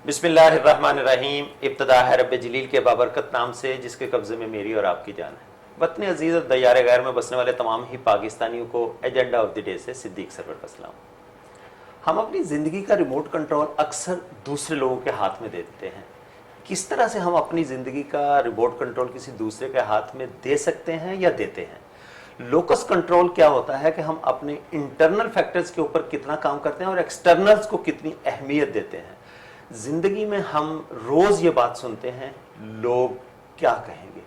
बिस्मिल्लाहिर्रहमानिर्रहीम। इब्तिदा है रब्बे जलील के बाबरकत नाम से जिसके कब्जे में मेरी और आपकी जान है। वतन अजीज़ और दयार गैर में बसने वाले तमाम ही पाकिस्तानियों को एजेंडा ऑफ द डे से सिद्दीक सरवर का सलाम। हम अपनी ज़िंदगी का रिमोट कंट्रोल अक्सर दूसरे लोगों के हाथ में दे देते हैं। किस तरह से हम अपनी ज़िंदगी का रिमोट कंट्रोल किसी दूसरे के हाथ में दे सकते हैं या देते हैं? लोकस कंट्रोल क्या होता है कि हम अपने इंटरनल फैक्टर्स के ऊपर कितना काम करते हैं और एक्सटर्नल्स को कितनी अहमियत देते हैं। ज़िंदगी में हम रोज़ ये बात सुनते हैं, लोग क्या कहेंगे।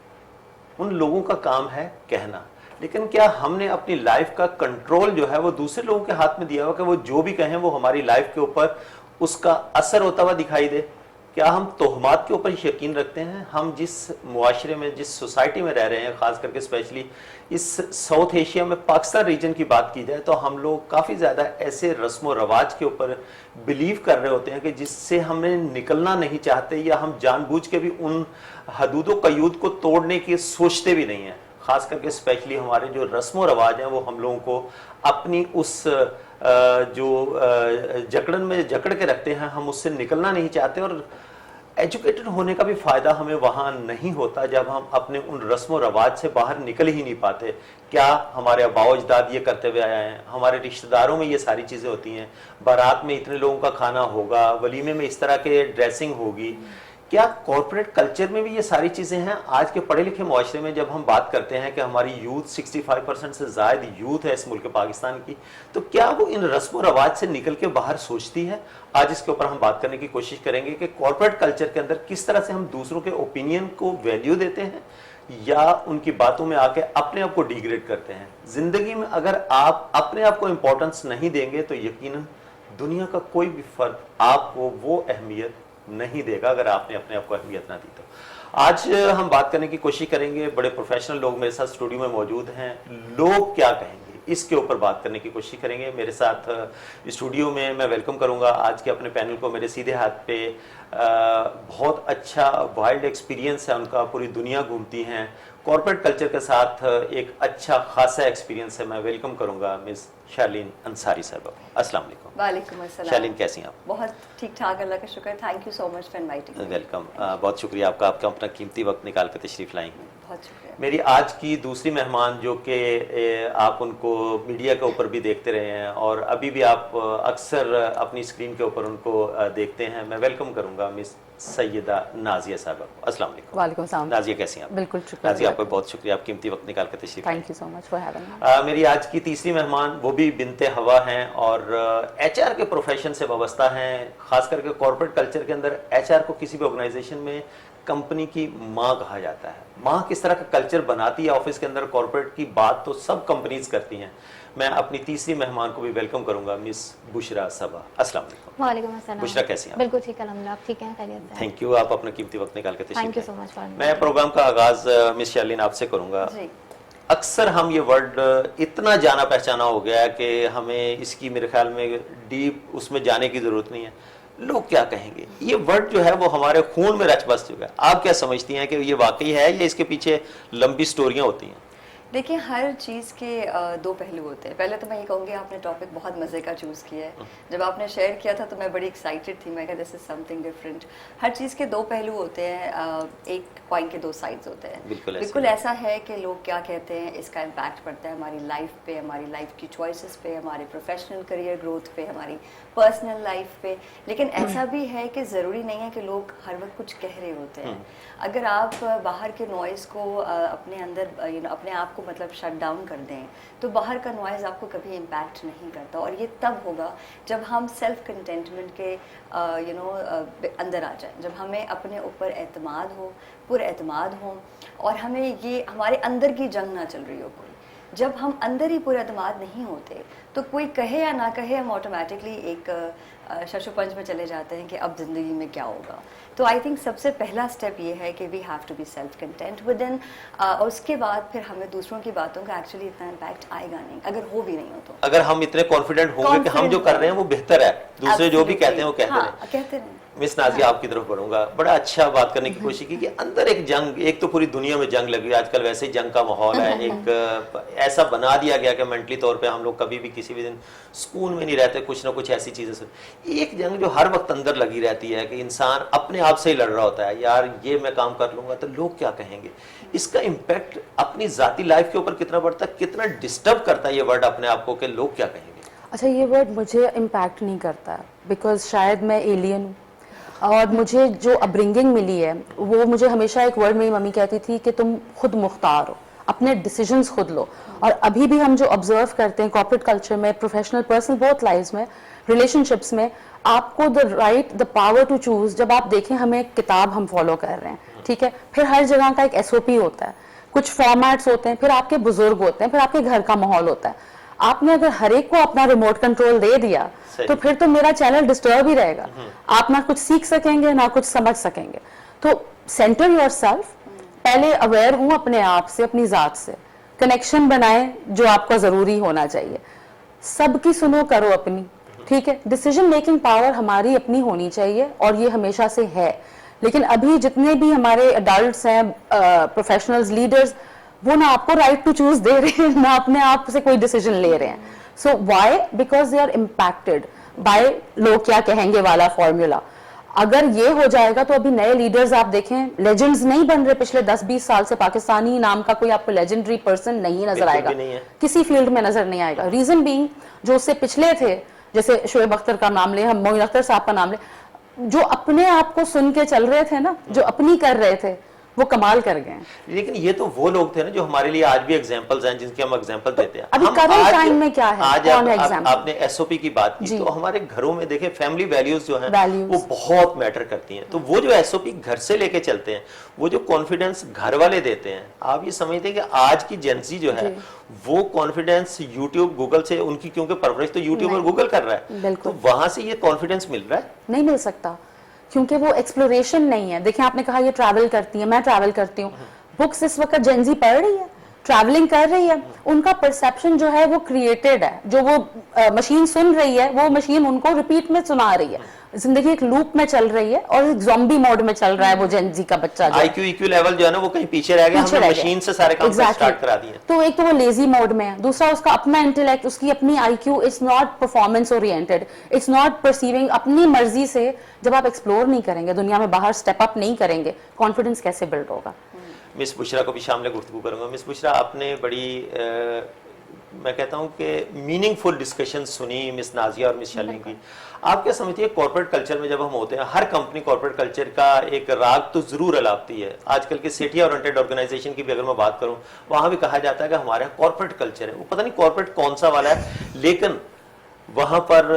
उन लोगों का काम है कहना, लेकिन क्या हमने अपनी लाइफ का कंट्रोल जो है वो दूसरे लोगों के हाथ में दिया हुआ कि वो जो भी कहें वो हमारी लाइफ के ऊपर उसका असर होता हुआ दिखाई दे? क्या हम तोहमात के ऊपर यकीन रखते हैं? हम जिस मुआशरे में, जिस सोसाइटी में रह रहे हैं, ख़ास करके स्पेशली इस साउथ एशिया में पाकिस्तान रीजन की बात की जाए तो हम लोग काफ़ी ज़्यादा ऐसे रस्म व रवाज के ऊपर बिलीव कर रहे होते हैं कि जिससे हमें निकलना नहीं चाहते, या हम जानबूझ के भी उन हदूद व कयूद को तोड़ने की सोचते भी नहीं हैं। ख़ास करके स्पेशली हमारे जो रस्म व रवाज हैं वो हम लोगों को अपनी उस जकड़न में जकड़ के रखते हैं, हम उससे निकलना नहीं चाहते। और एजुकेटेड होने का भी फ़ायदा हमें वहाँ नहीं होता जब हम अपने उन रस्म व रवाज से बाहर निकल ही नहीं पाते। क्या हमारे आबाओ अजदाद ये करते हुए आए हैं? हमारे रिश्तेदारों में ये सारी चीज़ें होती हैं, बारात में इतने लोगों का खाना होगा, वलीमे में इस तरह के ड्रेसिंग होगी। क्या कॉर्पोरेट कल्चर में भी ये सारी चीज़ें हैं? आज के पढ़े लिखे मुआशरे में जब हम बात करते हैं कि हमारी यूथ 65% से ज़ायद यूथ है इस मुल्क पाकिस्तान की, तो क्या वो इन रस्म व रवाज से निकल के बाहर सोचती है? आज इसके ऊपर हम बात करने की कोशिश करेंगे कि कॉर्पोरेट कल्चर के अंदर किस तरह से हम दूसरों के ओपिनियन को वैल्यू देते हैं या उनकी बातों में आके अपने आप को डिग्रेड करते हैं। ज़िंदगी में अगर आप अपने आप को इम्पोर्टेंस नहीं देंगे तो यकीनन दुनिया का कोई भी फर्द आपको वो अहमियत नहीं देगा अगर आपने अपने आप को अहमियत ना दी तो। आज हम बात करने की कोशिश करेंगे, बड़े प्रोफेशनल लोग मेरे साथ स्टूडियो में मौजूद हैं, लोग क्या कहेंगे इसके ऊपर बात करने की कोशिश करेंगे। मेरे साथ स्टूडियो में मैं वेलकम करूंगा आज के अपने पैनल को। मेरे सीधे हाथ पे बहुत अच्छा वाइल्ड एक्सपीरियंस है उनका, पूरी दुनिया घूमती हैं, कॉर्पोरेट कल्चर के साथ एक अच्छा खासा एक्सपीरियंस है। मैं वेलकम करूंगा मिस शालीन अंसारी साहब। अस्सलाम वालेकुम। वालेकुम अस्सलाम। शालीन कैसी हैं आप? बहुत ठीक ठाक, अल्लाह का शुक्र। Thank you so much for inviting me. Welcome. बहुत शुक्रिया आपका, आपका अपना कीमती वक्त निकाल कर तशरीफ लाई हैं। बहुत शुक्रिया। मेरी आज की दूसरी मेहमान जो कि आप उनको मीडिया के ऊपर भी देखते रहे हैं और अभी भी आप अक्सर अपनी स्क्रीन के ऊपर उनको देखते हैं, मैं वेलकम करूंगा मिस सैयदा नाजिया साहब। अस्सलाम वालेकुम। वालेकुम सलाम। नाजिया कैसी हैं आप? बिल्कुल शुक्रिया। नाजिया आपका बहुत शुक्रिया, आप कीमती वक्त निकाल कर तशरीफ लाए। Thank you so much for having me. मेरी आज की तीसरी मेहमान वो भी बिनते हवा हैं और एचआर के प्रोफेशन से वाबस्ता हैं। खास करके कॉर्पोरेट कल्चर के अंदर एचआर को किसी भी ऑर्गेनाइजेशन में कंपनी की माँ कहा जाता है। माँ किस तरह का कल्चर बनाती है ऑफिस के अंदर, कॉर्पोरेट की बात तो सब कंपनीज करती हैं। मैं अपनी तीसरी मेहमान को भी वेलकम करूंगा, मिस बुशरा सबा। अस्सलाम वालेकुम। वालेकुम अस्सलाम। बुशरा कैसी हैं आप? बिल्कुल ठीक, अल्हम्दुलिल्लाह। आप ठीक हैं? खैरियत से? थैंक यू, आप अपना कीमती वक्त निकाल के तशरीफ थैंक यू लाए। So much for. मैं प्रोग्राम का आगाज मिस शालीन आपसे करूंगा। जी। अक्सर हम ये वर्ड इतना जाना पहचाना हो गया है कि हमें इसकी मेरे ख्याल में डीप उसमें जाने की ज़रूरत नहीं है। लोग क्या कहेंगे, ये वर्ड जो है वो हमारे खून में रच बस चुका है। आप क्या समझती हैं कि ये वाकई है या इसके पीछे लंबी स्टोरियाँ होती हैं? देखिए, हर चीज़ के दो पहलू होते हैं। पहले तो मैं ये कहूँगी आपने टॉपिक बहुत मज़े का चूज़ किया है। जब आपने शेयर किया था तो मैं बड़ी एक्साइटेड थी। मैं कहा दिस इज समथिंग डिफरेंट। हर चीज़ के दो पहलू होते हैं, एक कॉइन के दो साइड्स होते हैं। बिल्कुल ऐसा है कि लोग क्या कहते हैं, इसका इम्पैक्ट पड़ता है हमारी लाइफ पे, हमारी लाइफ की चॉइसेस पे, हमारे प्रोफेशनल करियर ग्रोथ पे, हमारी पर्सनल लाइफ पे। लेकिन ऐसा भी है कि ज़रूरी नहीं है कि लोग हर वक्त कुछ कह रहे होते हैं। अगर आप बाहर के नॉइज़ को अपने अंदर अपने आप को मतलब शट डाउन कर दें तो बाहर का नॉइज़ आपको कभी इम्पैक्ट नहीं करता। और ये तब होगा जब हम सेल्फ कंटेंटमेंट के अंदर आ जाएं, जब हमें अपने ऊपर एतमाद हो, पूरा एतमाद हो, और हमें ये हमारे अंदर की जंग ना चल रही हो कोई। जब हम अंदर ही पूरा एतमाद नहीं होते तो कोई कहे या ना कहे हम ऑटोमेटिकली एक शशुपंज में चले जाते हैं कि अब ज़िंदगी में क्या होगा। तो आई थिंक सबसे पहला स्टेप ये है कि we have to be self content within, और उसके बाद फिर हमें दूसरों की बातों का एक्चुअली इतना इम्पैक्ट आएगा नहीं अगर हो भी नहीं हो तो। अगर हम इतने कॉन्फिडेंट होंगे कि हम जो कर रहे हैं वो बेहतर है, दूसरे जो भी कहते हैं वो कहते हैं। कहते हैं। मिस नाजिया आपकी तरफ बढ़ूंगा। बड़ा अच्छा बात करने की कोशिश की कि अंदर एक जंग, एक तो पूरी दुनिया में जंग लगी है आजकल, वैसे ही जंग का माहौल है, एक ऐसा बना दिया गया कि मेंटली तौर पे हम लोग कभी भी किसी भी दिन सुकून में नहीं रहते, कुछ ना कुछ ऐसी चीजें से। एक जंग जो हर वक्त अंदर लगी रहती है कि इंसान अपने आप से ही लड़ रहा होता है, यार ये मैं काम कर लूंगा तो लोग क्या कहेंगे। इसका इम्पैक्ट अपनी जाती लाइफ के ऊपर कितना पड़ता है, कितना डिस्टर्ब करता है ये वर्ड अपने आप को कि लोग क्या कहेंगे। अच्छा, ये वर्ड मुझे इम्पैक्ट नहीं करता है बिकॉज शायद मैं एलियन हूँ और मुझे जो अपब्रिंगिंग मिली है वो मुझे हमेशा एक वर्ड मेरी मम्मी कहती थी कि तुम खुद मुख्तार हो, अपने डिसीजंस खुद लो। और अभी भी हम जो ऑब्जर्व करते हैं कॉर्पोरेट कल्चर में, प्रोफेशनल पर्सनल बोथ लाइव्स में, रिलेशनशिप्स में, आपको the right the power to choose. जब आप देखें हमें एक किताब हम फॉलो कर रहे हैं, ठीक है, फिर हर जगह का एक SOP होता है, कुछ फॉर्मेट्स होते हैं, फिर आपके बुजुर्ग होते हैं, फिर आपके घर का माहौल होता है। आपने अगर हर एक को अपना रिमोट कंट्रोल दे दिया तो फिर तो मेरा चैनल डिस्टर्ब ही रहेगा। आप ना कुछ सीख सकेंगे ना कुछ समझ सकेंगे। तो सेंटर योरसेल्फ, पहले अवेयर हूं अपने आप से, अपनी जात से, कनेक्शन बनाए जो आपका जरूरी होना चाहिए, सबकी सुनो करो अपनी, ठीक है। डिसीजन मेकिंग पावर हमारी अपनी होनी चाहिए और ये हमेशा से है। लेकिन अभी जितने भी हमारे अडल्ट्स हैं, प्रोफेशनल्स, लीडर्स, वो ना आपको राइट टू चूज दे रहे हैं ना अपने आप से कोई डिसीजन ले रहे हैं। So why? Because they are impacted by लोग क्या कहेंगे वाला फॉर्मूला। अगर ये हो जाएगा तो अभी नए लीडर्स आप देखें, लेजेंड्स नहीं बन रहे। पिछले 10-20 साल से पाकिस्तानी नाम का कोई आपको लेजेंडरी पर्सन नहीं नजर आएगा, किसी फील्ड में नजर नहीं आएगा। रीजन बीइंग, जो उससे पिछले थे, जैसे शोएब अख्तर का नाम ले, हम मोइन अख्तर साहब का नाम ले, जो अपने आप को सुन के चल रहे थे ना, जो अपनी कर रहे थे, वो कमाल कर गए। लेकिन ये तो वो लोग थे ना जो हमारे लिए आज भी एग्जांपल्स हैं, जिनके हम एग्जांपल देते हैं। अभी करंट टाइम में क्या है, आज कौन है एग्जांपल? आपने SOP की बात की, तो हमारे घरों में देखें फैमिली वैल्यूज जो हैं वो बहुत मैटर करती हैं। तो वो जो SOP घर से लेके चलते हैं, वो जो कॉन्फिडेंस घर वाले देते हैं, आप ये समझते हैं कि आज की जेंजी जो है वो कॉन्फिडेंस यूट्यूब, गूगल से, उनकी क्योंकि परवरिश तो यूट्यूब और गूगल कर रहा है, तो वहां से ये कॉन्फिडेंस मिल रहा है। नहीं मिल सकता क्योंकि वो एक्सप्लोरेशन नहीं है। देखिए, आपने कहा ये ट्रैवल करती है, मैं ट्रैवल करती हूँ, बुक्स इस वक्त जेंजी पढ़ रही है, ट्रैवलिंग कर रही है, उनका परसेप्शन जो है वो क्रिएटेड है। जो वो मशीन सुन रही है, वो मशीन उनको रिपीट में सुना रही है। जिंदगी एक लूप में चल रही है और एक ज़ॉम्बी मोड में चल रहा है वो जेंजी का बच्चा। IQ EQ लेवल जो है ना वो कहीं पीछे रह गया, हमने मशीन से सारे काम स्टार्ट करा दिए। तो एक तो वो लेजी मोड में है, दूसरा उसका अपना इंटेलेक्ट, उसकी अपनी IQ it's not performance oriented, it's not perceiving. अपनी मर्जी से जब आप एक्सप्लोर नहीं करेंगे, दुनिया में बाहर स्टेप अप नहीं करेंगे, कॉन्फिडेंस कैसे बिल्ड होगा? मिस बुशरा को भी शामिल गुफ्तगू करूंगा। मिस बुशरा, आपने बड़ी मैं कहता हूं कि मीनिंगफुल डिस्कशन सुनी मिस नाजिया और मिस शालिनी की। आप क्या समझती है, कॉर्पोरेट कल्चर में जब हम होते हैं, हर कंपनी कॉर्पोरेट कल्चर का एक राग तो जरूर अलापती है। आजकल के सेठिया ओरिएंटेड ऑर्गेनाइजेशन की भी अगर मैं बात करूं, वहां भी कहा जाता है कि हमारे यहाँ कॉर्पोरेट कल्चर है। वो पता नहीं कॉर्पोरेट कौन सा वाला है, लेकिन वहां पर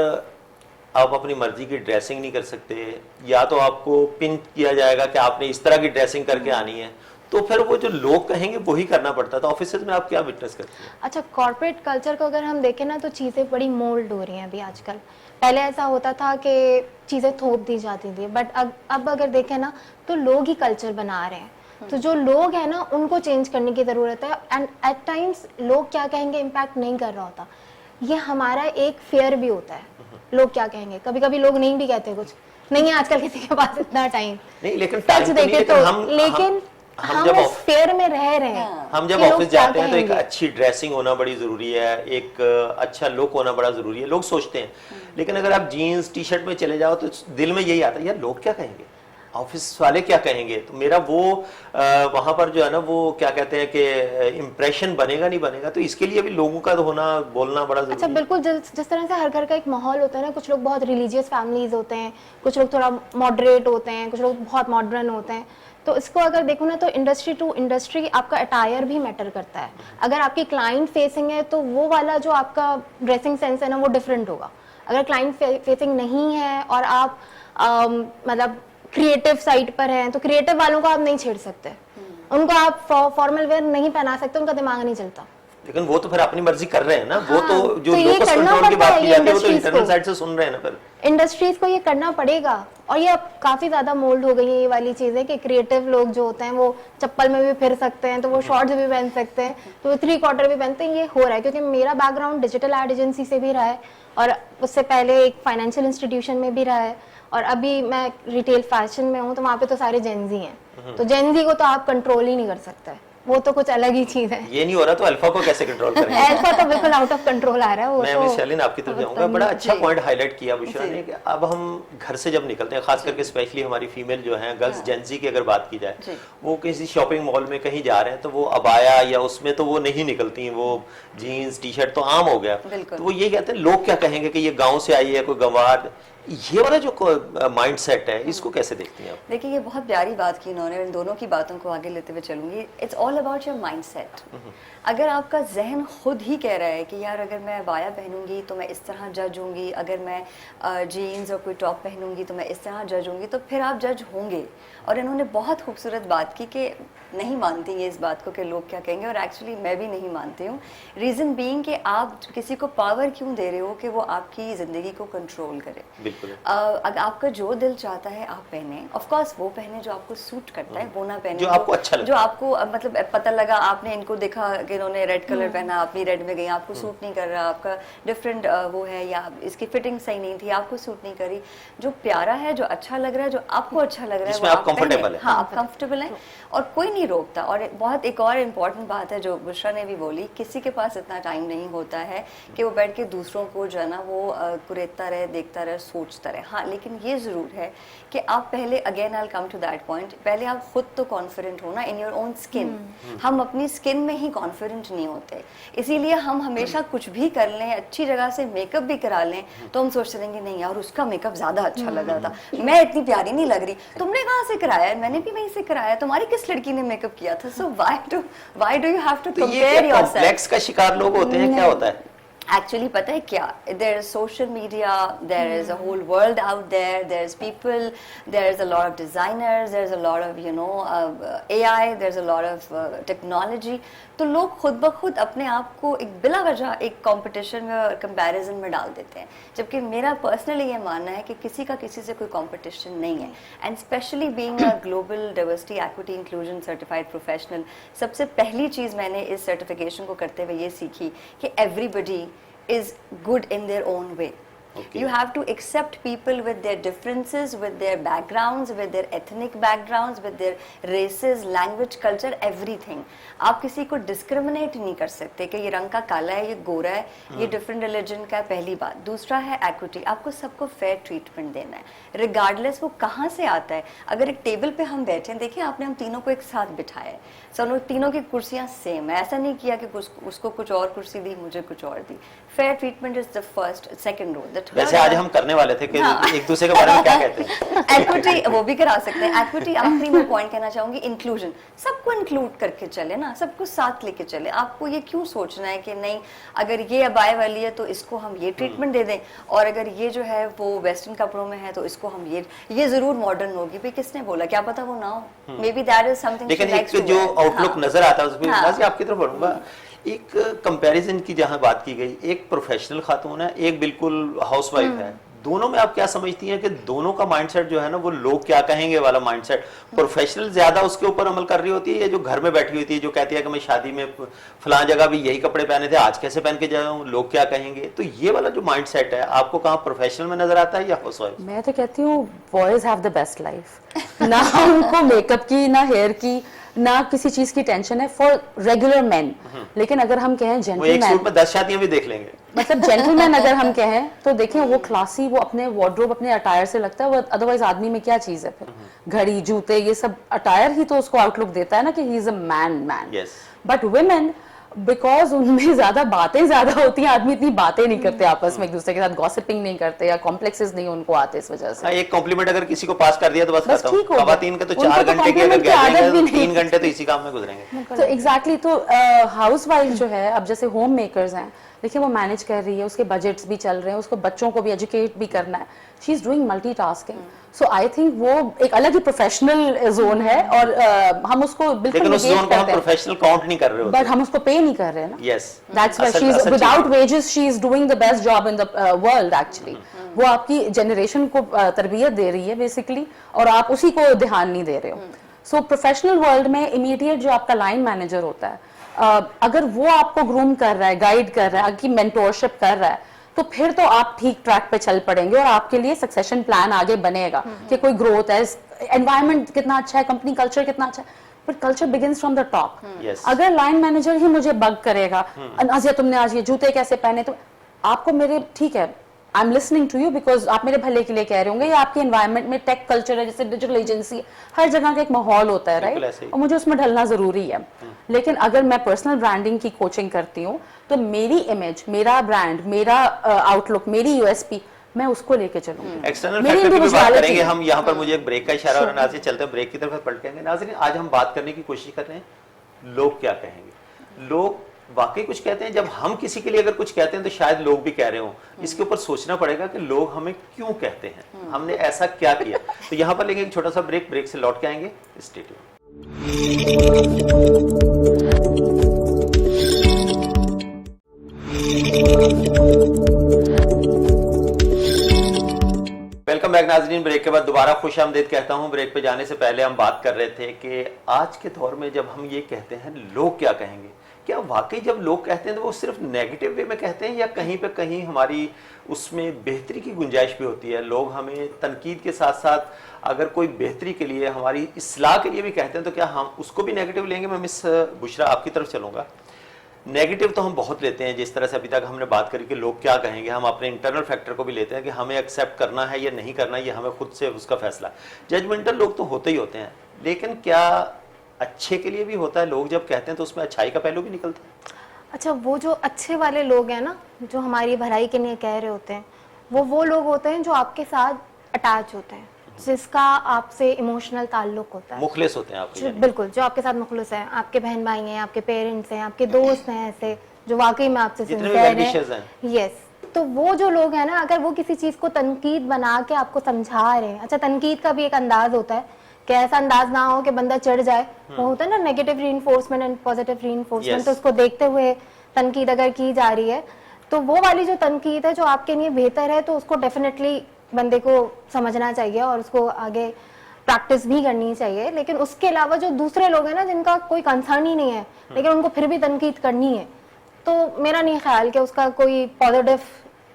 आप अपनी मर्जी की ड्रेसिंग नहीं कर सकते, या तो आपको पिन किया जाएगा कि आपने इस तरह की ड्रेसिंग करके आनी है, तो फिर वो जो लोग कहेंगे वही करना पड़ता था। ऑफिसेज में आप क्या विटनेस करते हैं? अच्छा, कॉर्पोरेट कल्चर को अगर हम देखें ना तो चीज़ें बड़ी मोल्ड हो रही हैं अभी आजकल। पहले ऐसा होता था कि चीज़ें थोप दी जाती थी, बट अब अगर देखें ना तो लोग ही कल्चर बना रहे हैं। तो जो लोग हैं ना उनको चेंज करने की ज़रूरत है। एंड एट टाइम्स लोग क्या कहेंगे इम्पैक्ट नहीं कर रहा होता, ये हमारा एक फेयर भी होता है। लोग क्या कहेंगे, कभी कभी लोग नहीं भी कहते, कुछ नहीं है आजकल किसी के पास इतना टाइम नहीं, लेकिन हम जब फेयर में रह रहे हैं, हम जब ऑफिस जाते हैं तो एक अच्छी ड्रेसिंग होना बड़ी जरूरी है, एक अच्छा लुक होना बड़ा जरूरी है, लोग सोचते हैं। लेकिन अगर आप जीन्स टी शर्ट में चले जाओ तो दिल में यही आता है, यार लोग क्या कहेंगे, ऑफिस वाले क्या कहेंगे। तो मेरा वो वहां पर जो है ना वो क्या कहते हैं कि इम्प्रेशन बनेगा नहीं बनेगा, तो इसके लिए भी लोगों का होना, बोलना बड़ा जरूरी है। अच्छा, बिल्कुल। जिस तरह से हर घर का एक माहौल होता है ना, कुछ लोग बहुत रिलीजियस फैमिलीज होते हैं, कुछ लोग थोड़ा मॉडरेट होते हैं, कुछ लोग बहुत मॉडर्न होते हैं। तो इसको अगर देखो ना तो इंडस्ट्री टू इंडस्ट्री आपका अटायर भी मैटर करता है। अगर आपकी क्लाइंट फेसिंग है तो वो वाला जो आपका ड्रेसिंग सेंस है ना वो डिफरेंट होगा। अगर क्लाइंट फेसिंग नहीं है और आप मतलब क्रिएटिव साइड पर हैं तो क्रिएटिव वालों को आप नहीं छेड़ सकते, उनको आप फॉर्मल वेयर नहीं पहना सकते, उनका दिमाग नहीं चलता। लेकिन वो तो फिर अपनी मर्जी कर रहे हैं ना, वो तो जो तो ये लोकस करना कंट्रोल की पड़ता बात है की ये जाती है वो तो industries इंटरनल को। साइड से सुन रहे हैं ना फिर। इंडस्ट्रीज को ये करना पड़ेगा, और ये अब काफी ज्यादा मोल्ड हो गई है ये वाली चीजें कि क्रिएटिव लोग जो होते हैं वो चप्पल में भी फिर सकते हैं, तो वो शॉर्ट्स भी पहन सकते हैं, तो वो 3/4 भी पहनते हैं। ये हो रहा है क्योंकि मेरा बैकग्राउंड डिजिटल एड एजेंसी से भी रहा है, और उससे पहले एक फाइनेंशियल इंस्टीट्यूशन में भी रहा है, और अभी मैं रिटेल फैशन में हूँ, तो वहाँ पे तो सारे जेनजी हैं, तो जेनजी को तो आप कंट्रोल ही नहीं कर सकते, वो तो कुछ अलग ही चीज है। ये नहीं हो रहा तो अल्फा को कैसे कंट्रोल करेंगे? अल्फा तो बिल्कुल आउट ऑफ कंट्रोल आ रहा है वो मैं तो। मिस शालीन आपकी तरफ जाऊंगा। बड़ा अच्छा जी। पॉइंट हाईलाइट किया बुशरा ने कि अब हम घर से जब निकलते हैं, खास करके स्पेशली हमारी फीमेल जो हैं गर्ल्स, जेंजी की अगर बात की जाए, जी। वो किसी शॉपिंग मॉल में कहीं जा रहे हैं तो वो अबाया या उसमें तो वो नहीं निकलती, वो जीन्स टी शर्ट तो आम हो गया। बिल्कुल। तो वो ये कहते हैं लोग क्या कहेंगे कि ये गाँव से आई है कोई गंवार, ये वाला जो माइंड सेट है इसको कैसे देखती हैं आप? देखिए ये बहुत प्यारी बात की इन्होंने, इन दोनों की बातों को आगे लेते हुए चलूंगी। It's all about your mindset. अगर आपका जहन खुद ही कह रहा है कि यार अगर मैं अबाया पहनूंगी तो मैं इस तरह जज होंगी, अगर मैं जीन्स और कोई टॉप पहनूंगी तो मैं इस तरह जज होंगी, तो फिर आप जज होंगे। और इन्होंने बहुत खूबसूरत बात की कि नहीं मानती है इस बात को कि लोग क्या कहेंगे, और एक्चुअली मैं भी नहीं मानती हूँ। रीज़न बीइंग कि आप किसी को पावर क्यों दे रहे हो कि वो आपकी ज़िंदगी को कंट्रोल करे। बिल्कुल। अगर आपका जो दिल चाहता है आप पहने, ऑफ कोर्स वो पहने जो आपको सूट करता है, वो ना पहने जो आपको अच्छा लगता जो आपको मतलब पता लगा, आपने इनको देखा कि इन्होंने रेड कलर पहना, अपनी रेड में गई, आपको सूट नहीं कर रहा, आपका डिफरेंट वो है, या इसकी फिटिंग सही नहीं थी, आपको सूट नहीं करी। जो प्यारा है, जो अच्छा लग रहा है, जो आपको अच्छा लग रहा है, जिसमें वो आप comfortable पहने। हैं। हाँ, आप कंफर्टेबल हैं और कोई नहीं रोकता। और बहुत एक और इम्पॉर्टेंट बात है जो बुशरा ने भी बोली, किसी के पास इतना टाइम नहीं होता है कि वो बैठ के दूसरों को जो है ना वो कुरेदता रहे, देखता रहे, सोचता रहे। हाँ, लेकिन ये ज़रूर है कि आप पहले, again I come to that point, पहले आप खुद तो कॉन्फिडेंट हो ना इन योर ओन स्किन। हम अपनी स्किन में ही कॉन्फिडेंट नहीं होते, इसीलिए हम हमेशा कुछ भी कर लें, अच्छी जगह से मेकअप भी करा लें, तो हम सोचते रहेंगे नहीं यार उसका मेकअप ज़्यादा अच्छा लग रहा था, मैं इतनी प्यारी नहीं लग रही, तुमने कहाँ से कराया है, मैंने भी वहीं से कराया, तुम्हारी किस लड़की ने मेकअप किया था। So why do you have to तो ये कंपेयर क्या योरसेल्फ? कॉम्प्लेक्स का शिकार लोग होते हैं, क्या होता है? Actually, पता है क्या? There is social media, there is a whole world out there, there's people, there's a lot of designers, there's a lot of AI, there's a lot of technology. तो लोग खुद ब खुद अपने आप को एक बिला वजह एक कंपटीशन में और कंपैरिजन में डाल देते हैं, जबकि मेरा पर्सनली ये मानना है कि किसी का किसी से कोई कंपटीशन नहीं है। And specially being a global diversity equity inclusion certified professional, सबसे पहली चीज़ मैंने इस सर्टिफिकेशन को करते हुए ये सीखी कि everybody is good in their own way. Okay. You have to accept people with their differences, with their backgrounds, with their ethnic backgrounds, with their races, language, culture, everything. आप किसी को discriminate नहीं कर सकते कि ये रंग का काला है, ये गोरा है, ये different religion का है, पहली बात। दूसरा है equity, आपको सबको fair treatment देना है, regardless वो कहाँ से आता है। अगर एक टेबल पे हम बैठे हैं, देखिए आपने हम तीनों को एक साथ बिठाया है, सब तीनों की कुर्सियाँ सेम है, ऐसा नहीं किया कि उसको कुछ और कुर्सी दी, मुझे कुछ और दी। Fair treatment is the first, second rule. वैसे आज हम करने वाले थे कि एक दूसरे के बारे में क्या कहते हैं। एक्विटी वो भी करा सकते हैं। एक्विटी, आखिरी में पॉइंट कहना चाहूंगी, इंक्लूजन, सबको इंक्लूड करके चले ना, सबको साथ लेके चले। आपको ये क्यों सोचना है कि नहीं अगर ये अबाए वाली है तो इसको हम ये ट्रीटमेंट दे दें, और अगर ये जो है वो वेस्टर्न कपड़ों में है तो इसको हम ये जरूर मॉडर्न होगी। भाई किसने बोला, क्या पता वो ना हो, may be that is something. लेकिन एक जो आउटलुक नजर आता है उसमें मैं आपकी तरफ बढ़ूंगा। एक कंपैरिजन की जहां बात की गई, एक प्रोफेशनल खातून है, एक बिल्कुल हाउसवाइफ है, दोनों में आप क्या समझती हैं कि दोनों का माइंडसेट जो है ना वो लोग क्या कहेंगे वाला माइंडसेट, प्रोफेशनल ज्यादा उसके ऊपर अमल कर रही होती है, या जो घर में बैठी होती है जो कहती है कि मैं शादी में फलां जगह भी यही कपड़े पहने थे, आज कैसे पहन के जाऊं, लोग क्या कहेंगे। तो ये वाला जो माइंडसेट है आपको कहाँ प्रोफेशनल में नजर आता है या हाउसवाइफ? मैं तो कहती हूँ boys have the best life. ना उनको मेकअप की, ना हेयर की, ना किसी चीज की टेंशन है फॉर रेगुलर मैन। लेकिन अगर हम कहें वो एक जेंटलमैन, सूट में 10 शादियां भी देख लेंगे। मतलब जेंटलमैन अगर हम कहें तो देखें वो क्लासी, वो अपने वार्डरोब, अपने अटायर से लगता है। वो अदरवाइज आदमी में क्या चीज है फिर, घड़ी, जूते, ये सब अटायर ही तो उसको आउटलुक देता है ना कि he is a man. Yes. But women, because उनमें ज्यादा बातें ज्यादा होती हैं, आदमी इतनी बातें नहीं करते आपस में एक दूसरे के साथ, गॉसिपिंग नहीं करते या कॉम्प्लेक्सेस नहीं उनको आते इस वजह से। एक कॉम्प्लीमेंट अगर किसी को पास कर दिया तो बस बस खत्म। ठीक हो गया। खवातीन के तो उनको 4 तो घंटे की अगर compliment की आदत गैदरिंग भी है नहीं। 3 घंटे तो इसी काम में गुजरेंगे। तो एग्जैक्टली, तो हाउस वाइफ जो है, अब जैसे होम मेकर्स हैं, देखिए वो मैनेज कर रही है, उसके बजट्स भी चल रहे हैं, उसको बच्चों को भी एजुकेट भी करना है, she is doing multitasking. So I think वो एक अलग ही प्रोफेशनल जोन है और हम उसको बिल्कुल लेकिन उस negate जोन को हम करते हैं, प्रोफेशनल काउंट नहीं कर रहे होते। बट हम उसको पे नहीं कर रहे हैं ना। Yes, That's why she's without wages she is doing the best job in the world actually। वो आपकी जनरेशन को तरबियत दे रही है बेसिकली, और आप उसी को ध्यान नहीं दे रहे हो। सो प्रोफेशनल वर्ल्ड में इमीडिएट जो आपका लाइन मैनेजर होता है, अगर वो आपको ग्रूम कर रहा है, गाइड कर रहा है, आपकी मेंटोरशिप कर रहा है, तो फिर तो आप ठीक ट्रैक पे चल पड़ेंगे और आपके लिए सक्सेशन प्लान आगे बनेगा कि कोई ग्रोथ है, एनवायरनमेंट कितना अच्छा है, कंपनी कल्चर कितना अच्छा है। But culture begins from the top. Yes. अगर लाइन मैनेजर ही मुझे बग करेगा, नाजिया तुमने आज ये जूते कैसे पहने, तो आपको मेरे ठीक है, I am listening to you because आप मेरे भले के लिए कह रहे होंगे, या आपके एनवायरनमेंट में टेक कल्चर है, जैसे डिजिटल एजेंसी, हर जगह का एक माहौल होता है, बिल्कुल राइट, ऐसे ही। और मुझे उसमें ढलना जरूरी है। लेकिन अगर मैं पर्सनल ब्रांडिंग की कोचिंग करती हूँ तो मेरी इमेज, मेरा ब्रांड, मेरा आउटलुक, मेरी यूएसपी, मैं उसको लेके चलूंगी। एक्सटर्नल मेरी फैक्टर की भी बात individuality करेंगे है। हम। यहाँ पर मुझे एक ब्रेक का इशारा और नाज़रीन चलते हैं ब्रेक की तरफ पलट जाएंगे। नाज़रीन आज हम बात करने की कोशिश कर रहे हैं लोग क्या कहेंगे। लोग वाकई कुछ कहते हैं, जब हम किसी के लिए अगर कुछ कहते हैं तो शायद लोग भी कह रहे हों। इसके ऊपर सोचना पड़ेगा कि लोग हमें क्यों कहते हैं, हमने ऐसा क्या किया। तो यहाँ पर लेंगे एक छोटा सा ब्रेक, ब्रेक से लौट के आएंगे। Stay tuned. वेलकम बैक नाज़रीन। ब्रेक के बाद दोबारा खुश आमदीद कहता हूं। ब्रेक पे जाने से पहले हम बात कर रहे थे कि आज के दौर में जब हम ये कहते हैं लोग क्या कहेंगे, क्या वाकई जब लोग कहते हैं तो वो सिर्फ नेगेटिव वे में कहते हैं, या कहीं पे कहीं हमारी उसमें बेहतरी की गुंजाइश भी होती है। लोग हमें तनकीद के साथ साथ अगर कोई बेहतरी के लिए, हमारी इस्लाह के लिए भी कहते हैं, तो क्या हम उसको भी नेगेटिव लेंगे। मैं मिस बुशरा आपकी तरफ चलूँगा। नेगेटिव तो हम बहुत लेते हैं, जिस तरह से अभी तक हमने बात करी कि लोग क्या कहेंगे। हम अपने इंटरनल फैक्टर को भी लेते हैं कि हमें एक्सेप्ट करना है या नहीं करना, ये हमें खुद से उसका फैसला। जजमेंटल लोग तो होते ही होते हैं, लेकिन क्या अच्छे के लिए भी होता है। लोग जब कहते हैं तो उसमें अच्छाई का पहलू भी निकलता है। अच्छा, वो जो अच्छे वाले लोग हैं ना, जो हमारी भलाई के लिए कह रहे होते हैं, वो लोग होते हैं जो आपके साथ अटैच होते हैं, जिसका आपसे इमोशनल ताल्लुक होता है, मुखलिस होते हैं आपके यानी। बिल्कुल, जो आपके साथ मुखलिस हैं, आपके बहन भाई हैं, आपके पेरेंट्स हैं, आपके दोस्त हैं, ऐसे जो वाकई में आपसे जितने भी सिंसियर well-wishers हैं। हैं। यस, तो वो जो लोग हैं ना, अगर वो किसी चीज को तनकीद बना के आपको समझा रहे हैं, अच्छा तनकीद का भी एक अंदाज होता है कि ऐसा अंदाज ना हो कि बंदा चढ़ जाए। वो होता है ना negative reinforcement and positive reinforcement. Yes. तो उसको देखते हुए तनकीद अगर की जा रही है, तो वो वाली जो तनकीद है जो आपके लिए बेहतर है, तो उसको डेफिनेटली बंदे को समझना चाहिए और उसको आगे प्रैक्टिस भी करनी चाहिए। लेकिन उसके अलावा जो दूसरे लोग हैं ना, जिनका कोई कंसर्न ही नहीं है, लेकिन उनको फिर भी तनकीद करनी है, तो मेरा नहीं ख्याल कि उसका कोई पॉजिटिव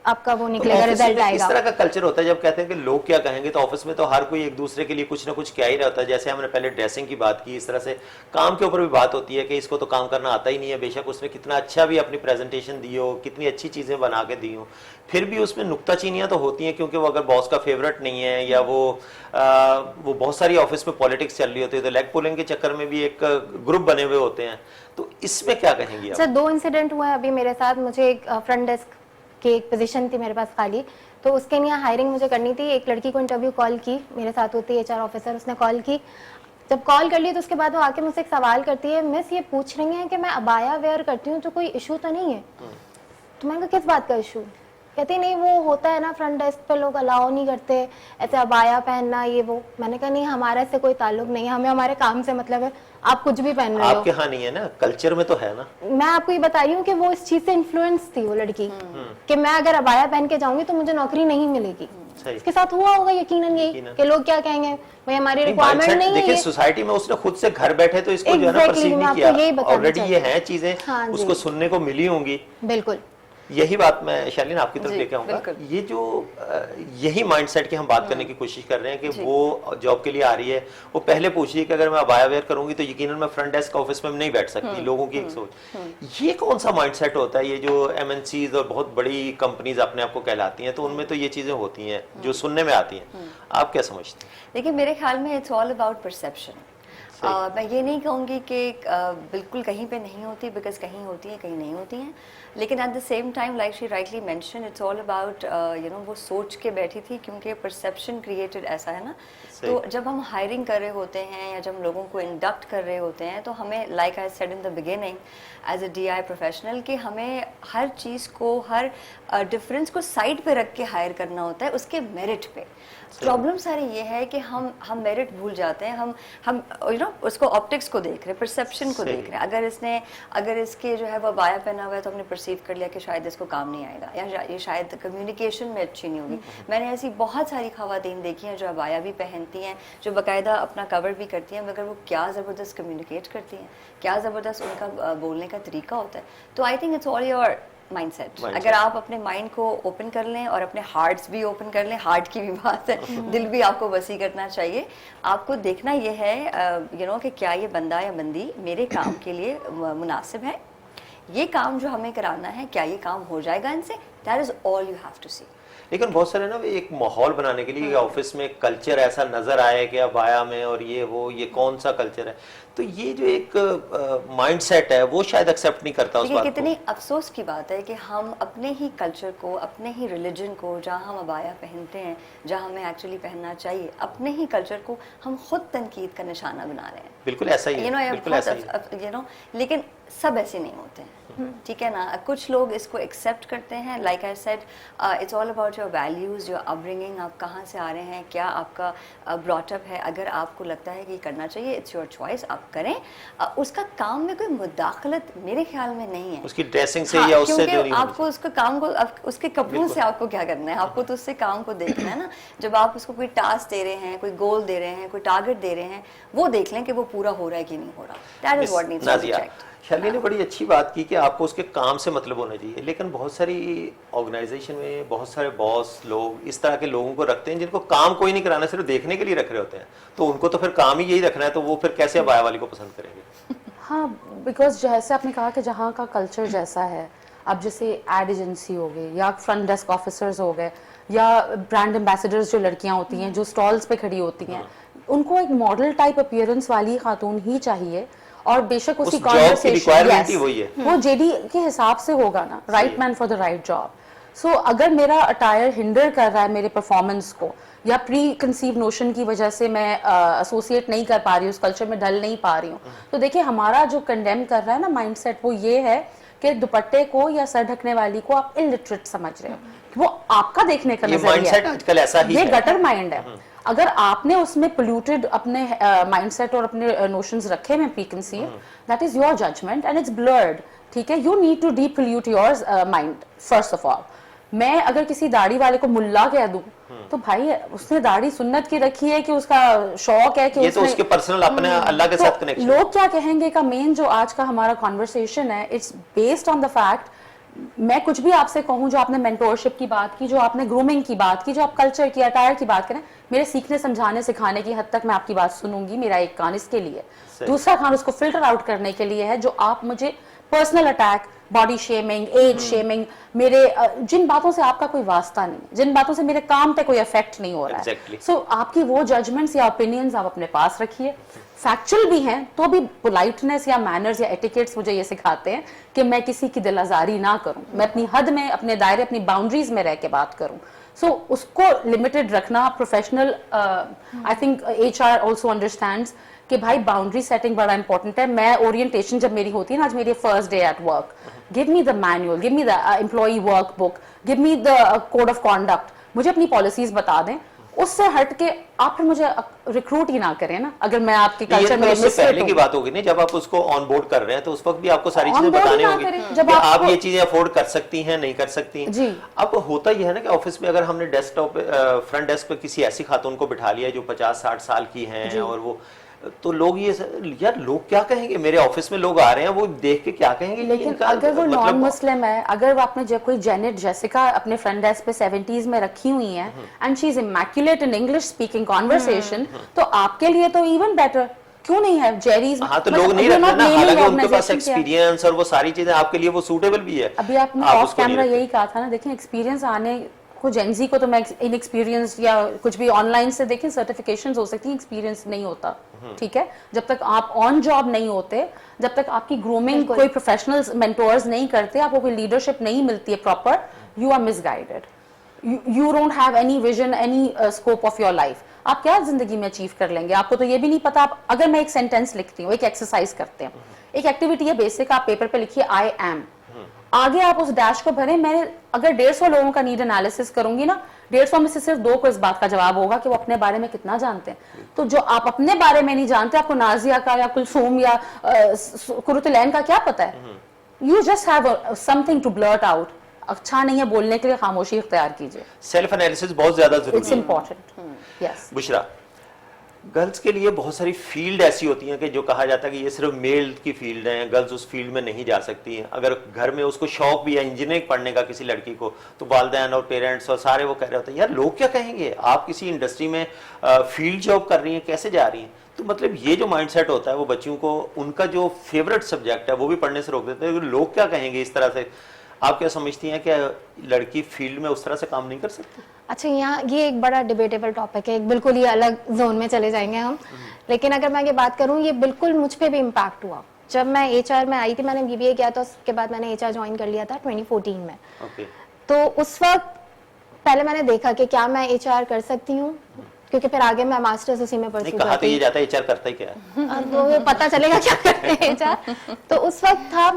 आपका वो निकलेगा, ऑफिस में रिजल्ट इस आएगा। तरह का कल्चर होता है जब कहते हैं कि लोग क्या कहेंगे, तो ऑफिस में तो हर कोई एक दूसरे के लिए कुछ ना कुछ क्या ही रहता है। जैसे हमने पहले ड्रेसिंग की बात की, इस तरह से काम के ऊपर भी बात होती है कि इसको तो काम करना आता ही नहीं है। बेशक उसने कितना अच्छा भी अपनी प्रेजेंटेशन दी हो, कितनी अच्छी चीजें बना के दी हो, फिर भी उसमें नुक्ताचीनियां तो होती हैं, क्योंकि वो अगर बॉस का फेवरेट नहीं है, या वो बहुत सारी ऑफिस में पॉलिटिक्स चल रही होती है, तो लेग पुलिंग के चक्कर में भी एक ग्रुप बने हुए होते हैं। तो इसमें क्या कहेंगे आप? सर, 2 इंसिडेंट हुए अभी मेरे साथ। मुझे एक फ्रंट डेस्क की एक पोजीशन थी मेरे पास खाली, तो उसके लिए हायरिंग मुझे करनी थी। एक लड़की को इंटरव्यू कॉल की, मेरे साथ होती है HR ऑफिसर, उसने कॉल की। जब कॉल कर ली तो उसके बाद वो आके मुझसे एक सवाल करती है, मिस ये पूछ रही हैं कि मैं अबाया वेयर करती हूँ तो कोई इशू तो नहीं है। तो मैंने कहा किस बात का इशू? कहती नहीं, वो होता है ना फ्रंट डेस्क पे लोग अलाउ नहीं करते ऐसे अबाया पहनना, ये वो। मैंने कहा नहीं, हमारा इससे कोई ताल्लुक नहीं है, हमें हमारे काम से मतलब है, आप कुछ भी पहन रहे हो। आपके यहाँ नहीं है ना, कल्चर में तो है ना। मैं आपको ये बता रही हूँ कि वो इस चीज से इन्फ्लुएंस थी वो लड़की, कि मैं अगर अबाया पहन के जाऊंगी तो मुझे नौकरी नहीं मिलेगी। सही। इसके साथ हुआ होगा यकीनन यही कि लोग क्या कहेंगे, भाई हमारी रिक्वायरमेंट नहीं है देखिए ये। सोसाइटी में उसने खुद से घर बैठे तो इसको जो है ना Exactly, परसीव मैं नहीं आपको किया। यही बताना ऑलरेडी ये चाहती हैं चीजें, हाँ जी। उसको सुनने को मिली होंगी। बिल्कुल, यही बात मैं शालीन आपकी तरफ जी, लेके आऊंगा। बिल्कुल। ये जो यही माइंडसेट की हम बात करने की कोशिश कर रहे हैं कि वो जॉब के लिए आ रही है, वो पहले पूछ रही है कि अगर मैं अबाया वेयर करूंगी तो यकीनन मैं फ्रंट डेस्क ऑफिस में नहीं बैठ सकती। लोगों की एक सोच, ये कौन सा माइंडसेट होता है? ये जो MNCs और बहुत बड़ी कंपनीज अपने आप को कहलाती हैं, तो उनमें तो ये चीजें होती हैं जो सुनने में आती हैं। आप क्या समझते हैं? देखिए मेरे ख्याल में इट्स ऑल अबाउट परसेप्शन। मैं ये नहीं कहूँगी कि बिल्कुल कहीं पे नहीं होती, बिकॉज कहीं होती है कहीं नहीं होती हैं, लेकिन at the same time like she rightly mention it's all about वो सोच के बैठी थी, क्योंकि परसेप्शन क्रिएटेड ऐसा है ना। तो जब हम हायरिंग कर रहे होते हैं या जब हम लोगों को इंडक्ट कर रहे होते हैं, तो हमें like I said in the beginning as a DI professional कि हमें हर चीज़ को, हर डिफरेंस को साइड पे रख के हायर करना होता है उसके मेरिट पे। प्रॉब्लम सारी ये है कि हम मेरिट भूल जाते हैं, हम उसको ऑप्टिक्स को देख रहे हैं, परसेप्शन को देख रहे हैं। अगर इसके जो है वो बाया पहना हुआ है तो हमने परसीव कर लिया कि शायद इसको काम नहीं आएगा, या ये शायद कम्युनिकेशन में अच्छी नहीं होगी। मैंने ऐसी बहुत सारी खवातीन देखी हैं जो अबाया भी पहनती हैं, जो बाकायदा अपना कवर भी करती हैं, मगर वो क्या ज़बरदस्त कम्युनिकेट करती हैं, क्या ज़बरदस्त उनका बोलने का तरीका होता है। तो I think it's all your mindset. अगर आप अपने माइंड को ओपन कर लें और अपने हार्ट्स भी ओपन कर लें, हार्ट की भी बात है, दिल भी आपको वसी करना चाहिए। आपको देखना ये है कि क्या ये बंदा या बंदी मेरे काम के लिए मुनासिब है, ये काम जो हमें कराना है क्या ये काम हो जाएगा इनसे। That is all you have to see. लेकिन बहुत सारे ना एक माहौल बनाने के लिए ऑफिस में कल्चर ऐसा नजर आए कि अबाया में और ये कौन सा कल्चर है, तो ये जो एक माइंडसेट है वो शायद एक्सेप्ट नहीं करता उस बात को। कितनी अफसोस की बात है कि हम अपने ही कल्चर को, अपने ही रिलीजन को, जहाँ हम अबाया पहनते हैं, जहाँ हमें एक्चुअली पहनना चाहिए, अपने ही कल्चर को हम खुद तनकीद का निशाना बना रहे हैं। बिल्कुल ऐसा ही है, बिल्कुल ऐसा ही है। लेकिन सब ऐसे नहीं होते हैं, ठीक है ना। कुछ लोग इसको एक्सेप्ट करते हैं, like I said it's all about your values, your upbringing, आप कहाँ से आ रहे हैं, क्या आपका ब्रॉटअप है। अगर आपको लगता है कि करना चाहिए, इट्स योर चॉइस, आप करें। उसका काम में कोई मुदाखलत मेरे ख्याल में नहीं है, उसकी ड्रेसिंग से या उससे जो नहीं आपको उसका काम को, उसके कपड़ों से आपको क्या करना है, आपको तो उससे काम को देखना है ना। जब आप उसको कोई टास्क दे रहे हैं, कोई गोल दे रहे हैं, कोई टारगेट दे रहे हैं, वो देख लें कि वो पूरा हो रहा है कि नहीं हो रहा। That is what needs to be checked. Shalini ने बड़ी अच्छी बात की कि आपको उसके काम से मतलब होना चाहिए, लेकिन बहुत सारी ऑर्गेनाइजेशन में बहुत सारे बॉस लोग इस तरह के लोगों को रखते हैं जिनको काम कोई नहीं कराना, सिर्फ देखने के लिए रख रहे होते हैं। तो उनको तो फिर काम ही यही रखना है, तो वो फिर कैसे अबाया वाली को पसंद करेंगे? हाँ, बिकॉज जैसे आपने कहा कि जहाँ का कल्चर जैसा है, अब जैसे एड एजेंसी हो गई या फ्रंट डेस्क ऑफिसर्स हो गए या ब्रांड एम्बेसडर्स जो लड़कियाँ होती हैं जो स्टॉल्स पे खड़ी होती हैं, उनको एक मॉडल टाइप अपीयरेंस वाली खातून ही चाहिए। और बेशक उसकी कॉन्वर्सेशन वो जेडी के हिसाब से होगा ना, राइट मैन फॉर द राइट जॉब। सो अगर मेरा अटायर हिंडर कर रहा है मेरे परफॉर्मेंस को, या प्री कंसीव नोशन की वजह से मैं एसोसिएट नहीं कर पा रही हूँ, उस कल्चर में ढल नहीं पा रही हूँ, तो देखिए हमारा जो कंडेम कर रहा है ना माइंडसेट, वो ये है कि दुपट्टे को या सर ढकने वाली को आप इलिटरेट समझ रहे हो, वो आपका देखने का नजरिया है, आजकल ऐसा ही ये है। गटर माइंड है। अगर आपने उसमें पोल्यूटेड अपने माइंडसेट और अपने नोशंस रखे में preconceive, that is your judgement and it's blurred, ठीक है। You need to depollute your mind first of all. मैं अगर किसी दाढ़ी वाले को मुल्ला कह दूं, तो भाई उसने दाढ़ी सुन्नत की रखी है कि उसका शौक है कि ये तो उसके पर्सनल अपने अल्लाह के साथ कनेक्शन। लोग क्या कहेंगे का मेन जो आज का हमारा कॉन्वर्सेशन है, it's based on the fact, मैं कुछ भी आपसे कहूं, जो आपने मेंटोरशिप की बात की, जो आपने ग्रूमिंग की बात की, जो आप कल्चर की, अटायर की बात करें, मेरे सीखने समझाने सिखाने की हद तक मैं आपकी बात सुनूंगी। मेरा एक कान इसके लिए, दूसरा कान उसको फिल्टर आउट करने के लिए है जो आप मुझे personal attack, body shaming, age shaming, मेरे जिन बातों से आपका कोई वास्ता नहीं, जिन बातों से मेरे काम पे कोई इफेक्ट नहीं हो रहा है। सो आपकी वो जजमेंट्स या ओपिनियंस आप अपने पास रखिए, फैक्चुअल भी हैं तो भी पोलाइटनेस या मैनर्स या एटिकेट्स मुझे ये सिखाते हैं कि मैं किसी की दिल आजारी ना करूं, मैं अपनी हद में, अपने दायरे, अपनी बाउंड्रीज में रह के बात करूं। सो उसको लिमिटेड रखना, professional, I think HR also understands कि भाई बाउंड्री सेटिंग बड़ा इंपॉर्टेंट है। मैं ओरिएंटेशन जब मेरी होती है ना, आज मेरी first day at work, give me the manual, give me the employee work book, give me the code of conduct, मुझे अपनी पॉलिसीज बता दें। उससे हट के आप फिर मुझे रिक्रूट ही ना करें ना, अगर मैं आपके कल्चर में उससे पहले की बात होगी नहीं, जब आप उसको ऑन बोर्ड कर रहे हैं तो उस वक्त भी आपको सारी चीजें बतानी होगी जब आप ये चीजें अफोर्ड कर सकती हैं, नहीं कर सकती जी। अब होता यह है ना कि ऑफिस में अगर हमने डेस्कटॉप फ्रंट डेस्क पे किसी ऐसी खातून को बिठा लिया जो 50-60 साल की हैं और वो, तो लोग ये यार लोग क्या कहेंगे, मेरे ऑफिस में लोग आ रहे हैं, वो देख के क्या कहेंगे। लेकिन अगर वो नॉन मुस्लिम है, अगर आपने जब कोई जेनेट जेसिका अपने फ्रंट डेस्क पे 70s में रखी हुई है and she is immaculate in English speaking conversation, तो आपके लिए तो इवन बेटर, क्यों नहीं है जेरीज। हाँ, तो लोग नहीं रखते ना, हालांकि उनके पास एक्सपीरियंस और वो सारी चीजें आपके लिए वो सूटेबल भी है। अभी आपने ऑफ कैमरा यही कहा था ना, देखिए एक्सपीरियंस को जेंजी को तो मैं इनएक्सपीरियंस या कुछ भी ऑनलाइन से देखें, सर्टिफिकेशंस हो सकती हैं, एक्सपीरियंस नहीं होता, ठीक है। जब तक आप ऑन जॉब नहीं होते, जब तक आपकी ग्रूमिंग कोई प्रोफेशनल मेंटोर्स नहीं करते, आपको कोई लीडरशिप नहीं मिलती है proper, you are misguided, you don't have any vision, any scope of your life. आप क्या जिंदगी में अचीव कर लेंगे, आपको तो ये भी नहीं पता। आप अगर मैं एक सेंटेंस लिखती हूँ, एक एक्सरसाइज करते हैं, एक एक्टिविटी है बेसिक, आप पेपर पे लिखिए आई एम, आगे आप उस डैश को भरें। मैंने अगर 150 लोगों का नीड एनालिसिस करूंगी ना, 150 में से सिर्फ 2 को इस बात का जवाब होगा कि वो अपने बारे में कितना जानते हैं। तो जो आप अपने बारे में नहीं जानते, आपको नाजिया का या कुलसूम या कुरुतलैन का क्या पता है? You just have something to blurt out. अच्छा नहीं है बोलने के लिए, खामोशी इख्तियार कीजिए। सेल्फ एनालिसिस बहुत ज्यादा जरूरी इट्स है। इम्पोर्टेंट। यस बुशरा, गर्ल्स के लिए बहुत सारी फील्ड ऐसी होती हैं कि जो कहा जाता है कि ये सिर्फ मेल की फील्ड है, गर्ल्स उस फील्ड में नहीं जा सकती हैं। अगर घर में उसको शौक भी है इंजीनियरिंग पढ़ने का किसी लड़की को, तो वालिदैन और पेरेंट्स और सारे वो कह रहे होते हैं यार लोग क्या कहेंगे, आप किसी इंडस्ट्री में फील्ड जॉब कर रही हैं, कैसे जा रही हैं। तो मतलब ये जो माइंडसेट होता है वो बच्चियों को उनका जो फेवरेट सब्जेक्ट है वो भी पढ़ने से रोक देते हैं। लोग क्या कहेंगे इस तरह से, आप क्या समझती हैं कि लड़की फील्ड में उस तरह से काम नहीं कर सकती? अच्छा, यहाँ ये एक बड़ा डिबेटेबल टॉपिक है, एक बिल्कुल ही अलग जोन में चले जाएंगे हम। लेकिन अगर मैं ये बात करूँ, ये बिल्कुल मुझ पे भी इम्पैक्ट हुआ। जब मैं एचआर में आई थी, मैंने बीबीए किया था, उसके बाद मैंने एचआर ज्वाइन कर लिया था 2014 में। तो उस वक्त पहले मैंने देखा कि क्या मैं एचआर कर सकती हूँ, क्योंकि फिर आगे मैं मास्टर्स उसी में परस्यू कहा तो करती। ये जाता है एचआर करता ही क्या है, तो पता चलेगा क्या करते हैं एचआर। तो उस वक्त था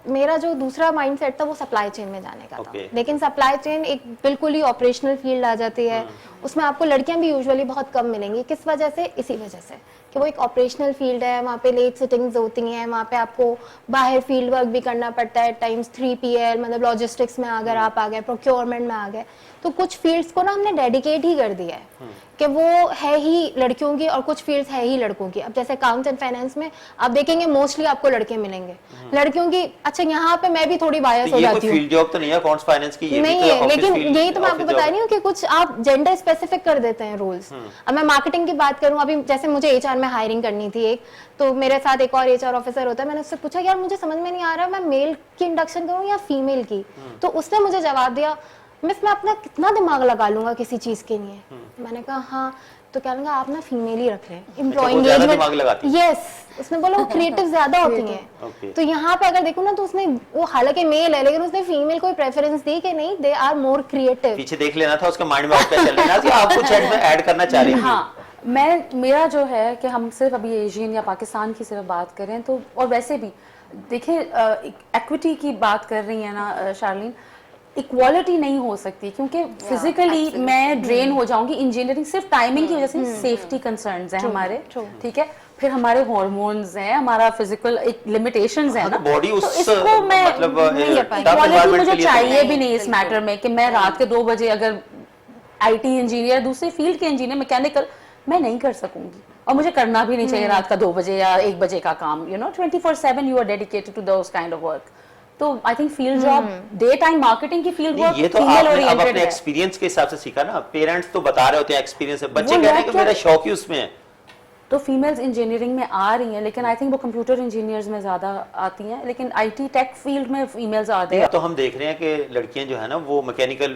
मेरा जो दूसरा माइंडसेट था वो सप्लाई चेन में जाने का था। लेकिन सप्लाई चेन एक बिल्कुल ही ऑपरेशनल फील्ड आ जाती है, उसमें आपको लड़कियां भी यूजुअली बहुत कम मिलेंगी। किस वजह से? इसी वजह से कि वो एक ऑपरेशनल फील्ड है, वहाँ पे लेट सिटिंग्स होती हैं, वहाँ पे आपको बाहर फील्ड वर्क भी करना पड़ता है टाइम्स 3PL, मतलब लॉजिस्टिक्स में अगर आप आ गए, प्रोक्योरमेंट में आ गए, तो कुछ फील्ड्स को ना हमने डेडिकेट ही कर दिया है कि वो है ही लड़कियों की और कुछ फील्ड्स है ही लड़कों की। अब जैसे अकाउंट्स एंड फाइनेंस में आप देखेंगे मोस्टली आपको लड़के मिलेंगे, लड़कियों की। अच्छा, यहाँ पे मैं भी थोड़ी बायस हो जाती हूँ, फील्ड जॉब तो नहीं है अकाउंट्स फाइनेंस की, ये नहीं भी तो है, लेकिन ऑफिस यही तो मैं आपको बता रही हूँ कि कुछ आप जेंडर स्पेसिफिक कर देते हैं रूल्स। अब मैं मार्केटिंग की बात करूँ, अभी जैसे मुझे एचआर में हायरिंग करनी थी एक, तो मेरे साथ एक और एचआर ऑफिसर होता है, मैंने उससे पूछा यार मुझे समझ में नहीं आ रहा मैं मेल की इंडक्शन करूँ या फीमेल की। तो उसने मुझे जवाब दिया, मिस मैं अपना कितना दिमाग लगा लूंगा किसी चीज के लिए। मैंने कहा हाँ, तो क्या लगा आप ना फीमेल ही रख लें, एम्प्लॉय एंगेजमेंट। यस, उसने बोला वो क्रिएटिव ज्यादा होती हैं। तो यहाँ पे अगर देखो ना, तो उसने वो हालांकि मेल है लेकिन उसने फीमेल को प्रेफरेंस दी कि नहीं, दे आर मोर क्रिएटिव। पीछे देख लेना था उसके माइंड में और क्या चल रहा है कि आप कुछ ऐड में ऐड करना चाह रही हैं। हाँ, मेरा जो है कि हम सिर्फ अभी एशियन या पाकिस्तान की सिर्फ बात करें तो, और वैसे भी देखिए इक्विटी की बात कर रही है ना शार्लिन, इक्वालिटी नहीं हो सकती क्योंकि फिजिकली मैं ड्रेन हो जाऊंगी। इंजीनियरिंग सिर्फ टाइमिंग की वजह से, सेफ्टी कंसर्न्स हैं हमारे, ठीक है, फिर हमारे हार्मोन्स हैं, हमारा फिजिकल एक लिमिटेशंस है ना, बॉडी तो उस इसको मैं मतलब नहीं कर पाई। इक्वालिटी मुझे चाहिए भी नहीं इस मैटर में कि मैं रात के 2 बजे अगर आईटी इंजीनियर, दूसरे फील्ड के इंजीनियर, मैकेनिकल, मैं नहीं कर सकूंगी और मुझे करना भी नहीं चाहिए रात का 2 बजे या 1 बजे का काम। 24/7 you are dedicated to those kind of work. तो I think field job, day time marketing की फील्ड वर्क, ये तो आपने अब अपने एक्सपीरियंस के हिसाब से सीखा ना, पेरेंट्स तो बता रहे होते हैं एक्सपीरियंस है, बच्चे कह रहे हैं कि मेरा शौक ही उसमें है। तो फीमेल्स इंजीनियरिंग में आ रही हैं, लेकिन आई थिंक वो कंप्यूटर इंजीनियर्स में ज्यादा आती हैं, लेकिन आईटी टेक फील्ड में फीमेल्स आते हैं। तो हम देख रहे हैं कि लड़कियां जो है ना वो मैकेनिकल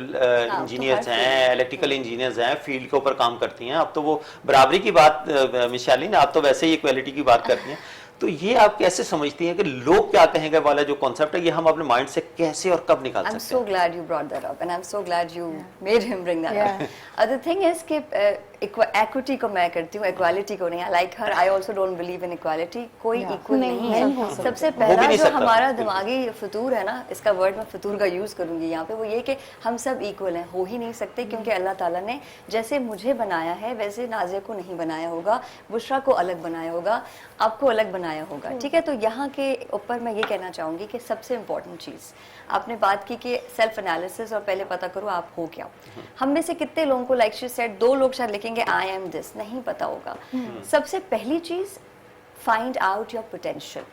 इंजीनियर्स हैं, इलेक्ट्रिकल इंजीनियर्स हैं, फील्ड के ऊपर काम करती हैं। अब तो वो बराबरी की बात मिशाली ने, आप तो वैसे ही इक्वालिटी की बात करती हैं। तो ये आप कैसे समझती हैं कि लोग क्या कहेंगे वाला जो कॉन्सेप्ट है, ये हम अपने माइंड से कैसे और कब निकाल सकते हैं? I'm so glad you brought that up and I'm so glad you made him bring that up. The thing is कि equity को मैं करती हूँ, equality को नहीं। I like her. I also don't believe in equality. कोई equal नहीं है। सबसे पहला जो हमारा दिमागी फतूर है ना, इसका वर्ड मैं फतूर का यूज करूंगी यहाँ पे, वो ये कि हम सब इक्वल हैं, हो ही नहीं सकते, क्योंकि अल्लाह ताला ने जैसे मुझे बनाया है वैसे नाज़िया को नहीं बनाया होगा, बुशरा को अलग बनाया होगा, आपको अलग बनाया होगा, ठीक है। तो यहाँ के ऊपर मैं ये कहना चाहूँगी कि सबसे इम्पोर्टेंट चीज़ आपने बात की कि सेल्फ एनालिसिस, और पहले पता करो आप हो क्या। हम में से कितने लोगों को, लाइक शी सेड, 2 लोग शायद लिखेंगे आई एम दिस, नहीं पता होगा। सबसे पहली चीज़, फाइंड आउट योर पोटेंशियल।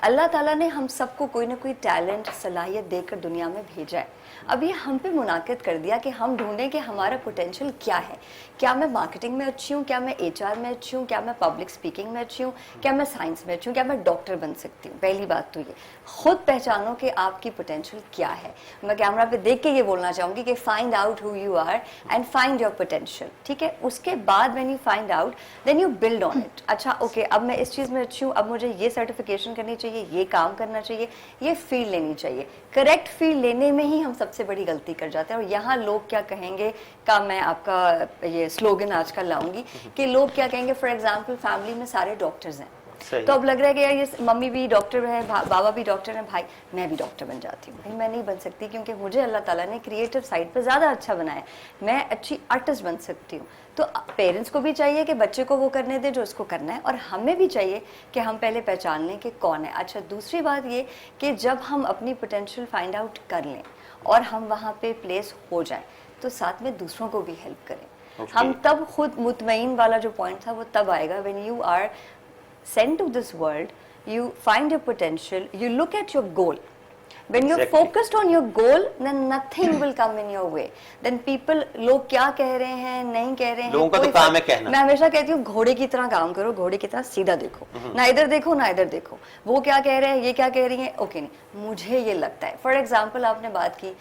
अल्लाह ताला ने हम सबको कोई ना कोई टैलेंट, सलाहियत देकर दुनिया में भेजा है। अब ये हम पे मुनाकिद कर दिया कि हम ढूंढें कि हमारा पोटेंशियल क्या है। क्या मैं मार्केटिंग में अच्छी हूँ, क्या मैं HR में अच्छी हूँ, क्या मैं पब्लिक स्पीकिंग में अच्छी हूँ, क्या मैं साइंस में अच्छी हूँ, क्या मैं डॉक्टर बन सकती हूँ। पहली बात तो ये खुद पहचानो कि आपकी पोटेंशियल क्या है। मैं कैमरा पे देख के ये बोलना चाहूँगी कि find out who you are and find your potential, ठीक है। उसके बाद when you find out then you build on it. अच्छा ओके, अब मैं इस चीज़ में अच्छी हूँ, अब मुझे ये सर्टिफिकेशन करनी चाहिए, ये काम करना चाहिए, ये फील्ड लेनी चाहिए। करेक्ट फील्ड लेने में ही हम सबसे बड़ी गलती कर जाते हैं। और यहाँ लोग क्या कहेंगे का मैं आपका ये स्लोगन आजकल लाऊंगी कि लोग क्या कहेंगे। फॉर एग्जाम्पल फैमिली में सारे डॉक्टर्स हैं, तो अब लग रहा है कि यार ये मम्मी भी डॉक्टर है, बाबा भी डॉक्टर है, भाई मैं भी डॉक्टर बन जाती हूँ। भाई मैं नहीं बन सकती, क्योंकि मुझे अल्लाह ताला ने क्रिएटिव साइड पे ज़्यादा अच्छा बनाया है। मैं अच्छी आर्टिस्ट बन सकती हूँ। तो पेरेंट्स को भी चाहिए कि बच्चे को वो करने दे जो उसको करना है, और हमें भी चाहिए कि हम पहले पहचान लें कि कौन है। अच्छा दूसरी बात ये कि जब हम अपनी पोटेंशियल फाइंड आउट कर लें और हम वहाँ पे प्लेस हो जाएं, तो साथ में दूसरों को भी हेल्प करें। हम तब खुद मुतमईन वाला जो पॉइंट था वो तब आएगा when you are sent to this world, you find your potential, you look at your goal. When you're focused on your goal, then nothing will come in your way. Then people, लोग क्या कह रहे हैं, नहीं कह रहे हैं, लोगों का तो काम है कहना। मैं हमेशा कहती हूँ घोड़े की तरह काम करो, घोड़े की तरह सीधा देखो, ना इधर देखो ना इधर देखो। वो क्या कह रहे हैं, ये क्या कह रही है, ओके नहीं, मुझे ये लगता है। फॉर एग्जाम्पल आपने बात की,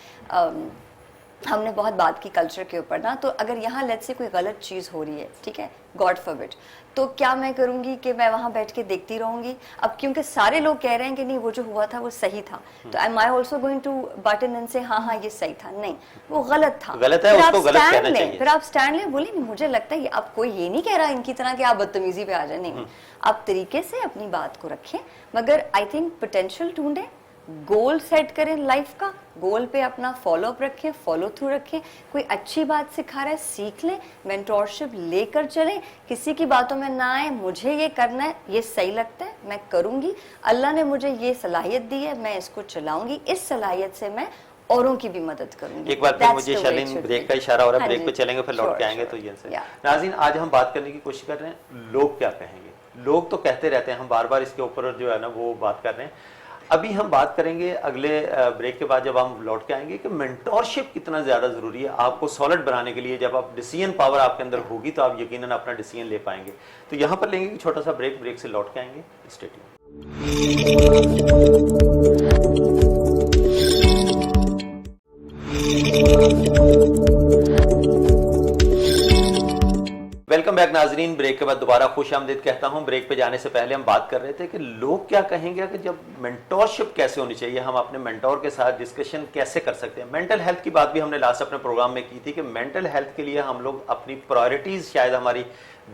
हमने बहुत बात की कल्चर के ऊपर ना, तो अगर यहाँ लेट्स से कोई गलत चीज़ हो रही है, ठीक है, गॉड फॉरबिड, तो क्या मैं करूँगी कि मैं वहाँ बैठ के देखती रहूँगी? अब क्योंकि सारे लोग कह रहे हैं कि नहीं वो जो हुआ था वो सही था, तो am I also going to but इन से हाँ हाँ ये सही था? नहीं, वो गलत था, गलत है, उसको गलत कहना चाहिए। फिर आप स्टैंड लें, बोले मुझे लगता है अब कोई ये नहीं कह रहा इनकी तरह कि आप बदतमीजी पे आ जाए, नहीं, आप तरीके से अपनी बात को रखें, मगर आई थिंक पोटेंशियल ढूंढें, गोल सेट करें लाइफ का, गोल पे अपना फॉलो अप रखें, फॉलो थ्रू रखें। कोई अच्छी बात सिखा रहा है सीख लें, मेंटोरशिप लेकर चलें, किसी की बातों में ना आए, मुझे ये करना है, ये सही लगता है, मैं करूंगी, अल्लाह ने मुझे ये सलाहियत दी है, मैं इसको चलाऊंगी, इस सलाहियत से मैं औरों की भी मदद करूंगी। एक बार फिर मुझे शालीन ब्रेक का इशारा हो रहा है, ब्रेक पे चलेंगे फिर लौट के आएंगे। तो ये नाज़रीन, आज हम बात करने की कोशिश कर रहे हैं लोग क्या कहेंगे। लोग तो कहते रहते हैं, हम बार बार इसके ऊपर जो है ना वो बात कर रहे हैं। अभी हम बात करेंगे अगले ब्रेक के बाद, जब हम लौट के आएंगे, कि मेंटोरशिप कितना ज्यादा जरूरी है आपको सॉलिड बनाने के लिए। जब आप डिसीजन पावर आपके अंदर होगी तो आप यकीनन अपना डिसीजन ले पाएंगे। तो यहां पर लेंगे कि छोटा सा ब्रेक, ब्रेक से लौट के आएंगे। Stay tuned. वेलकम बैक नाजरीन, ब्रेक के बाद दोबारा खुश आमदीद कहता हूं। ब्रेक पे जाने से पहले हम बात कर रहे थे कि लोग क्या कहेंगे, कि जब मेंटोरशिप कैसे होनी चाहिए, हम अपने मेंटोर के साथ डिस्कशन कैसे कर सकते हैं। मेंटल हेल्थ की बात भी हमने लास्ट अपने प्रोग्राम में की थी कि मेंटल हेल्थ के लिए हम लोग अपनी प्रायोरिटीज शायद हमारी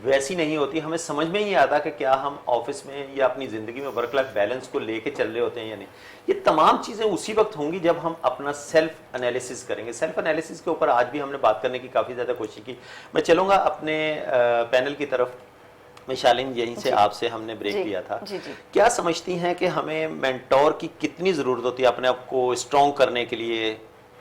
वैसी नहीं होती, हमें समझ में ही नहीं आता कि क्या हम ऑफिस में या अपनी ज़िंदगी में वर्क लाइफ बैलेंस को लेके चल रहे होते हैं या नहीं। ये तमाम चीज़ें उसी वक्त होंगी जब हम अपना सेल्फ एनालिसिस करेंगे। सेल्फ एनालिसिस के ऊपर आज भी हमने बात करने की काफ़ी ज़्यादा कोशिश की। मैं चलूँगा अपने पैनल की तरफ। मैं शालीन, यहीं से आपसे हमने ब्रेक लिया था, क्या समझती हैं कि हमें मेंटोर की कितनी ज़रूरत होती है अपने आप को स्ट्रॉन्ग करने के लिए?